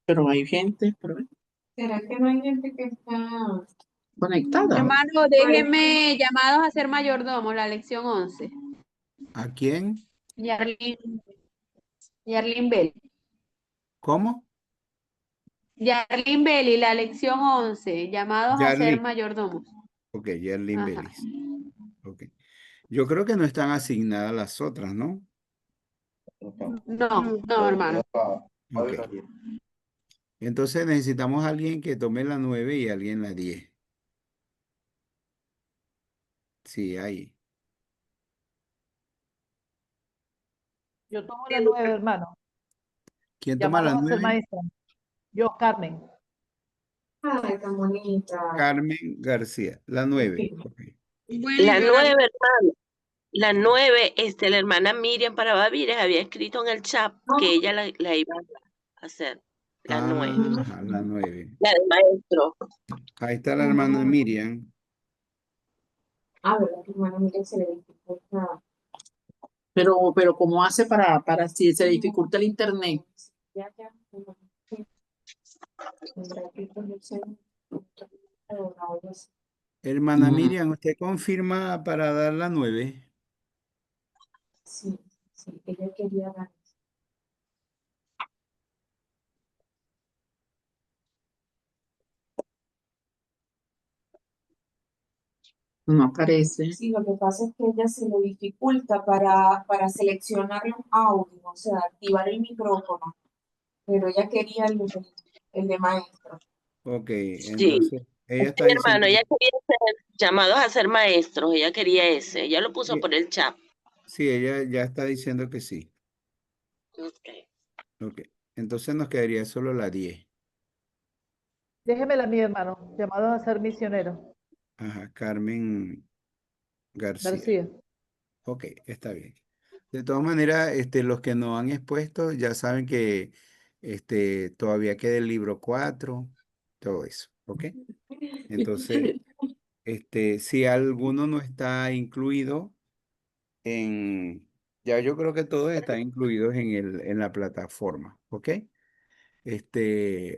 pero hay gente, pero ¿Será que no hay gente que está Conectada. Hermano, déjenme llamados a ser mayordomo, la lección 11. ¿A quién? Yarlin Bell. ¿Cómo? Yarlin Belli, la lección 11, llamados a ser Yarlin. mayordomos. Ok, Yarlin Ajá. Belis. Ok. Yo creo que no están asignadas las otras, ¿no? No, hermano. Ok. Entonces necesitamos a alguien que tome la 9 y alguien la 10. Sí, ahí. Yo tomo la 9, hermano. ¿Quién toma la Llamados a ser 9? maestra. Yo, Carmen. Ay, tan bonita. Carmen García, la 9. Ok. Bueno, La yo 9, hermano. La 9, la hermana Miriam Parabavires había escrito en el chat que ella la iba a hacer. La 9. Ajá, la 9. La del maestro. Ahí está la hermana Miriam. ¿Verdad que hermana Miriam se le dificulta? Pero ¿cómo hace para si se dificulta el internet? Ya. Tendrá que ponerse Hermana Miriam, ¿usted confirma para dar la 9? Sí, ella quería dar. No aparece. Sí, lo que pasa es que ella se le dificulta para seleccionar los audios, o sea, activar el micrófono, pero ella quería el de maestro. Ok, Sí. entonces ella está Sí, diciendo hermano, ella quería ser llamados a ser maestros. Ella quería ese. Ella lo puso que por el chat. sí, ella ya está diciendo que sí. Okay. Ok, entonces nos quedaría solo la 10. Déjeme la mía, hermano. Llamados a ser misioneros. Ajá, Carmen García. García. Ok, está bien. De todas maneras, los que no han expuesto ya saben que todavía queda el libro 4, todo eso, ¿ok? Entonces, si alguno no está incluido ya yo creo que todos están incluidos en la plataforma, ¿ok?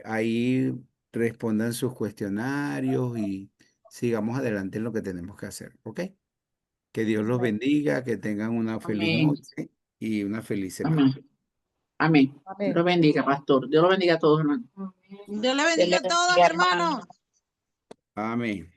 Ahí respondan sus cuestionarios y sigamos adelante en lo que tenemos que hacer, ¿ok? Que Dios los bendiga, que tengan una feliz Amén. noche y una feliz semana. Amén. Amén. Amén. Dios lo bendiga, pastor. Dios lo bendiga a todos, hermano. Dios le Dios bendiga le a todos, bendiga, hermanos. hermano. Amén.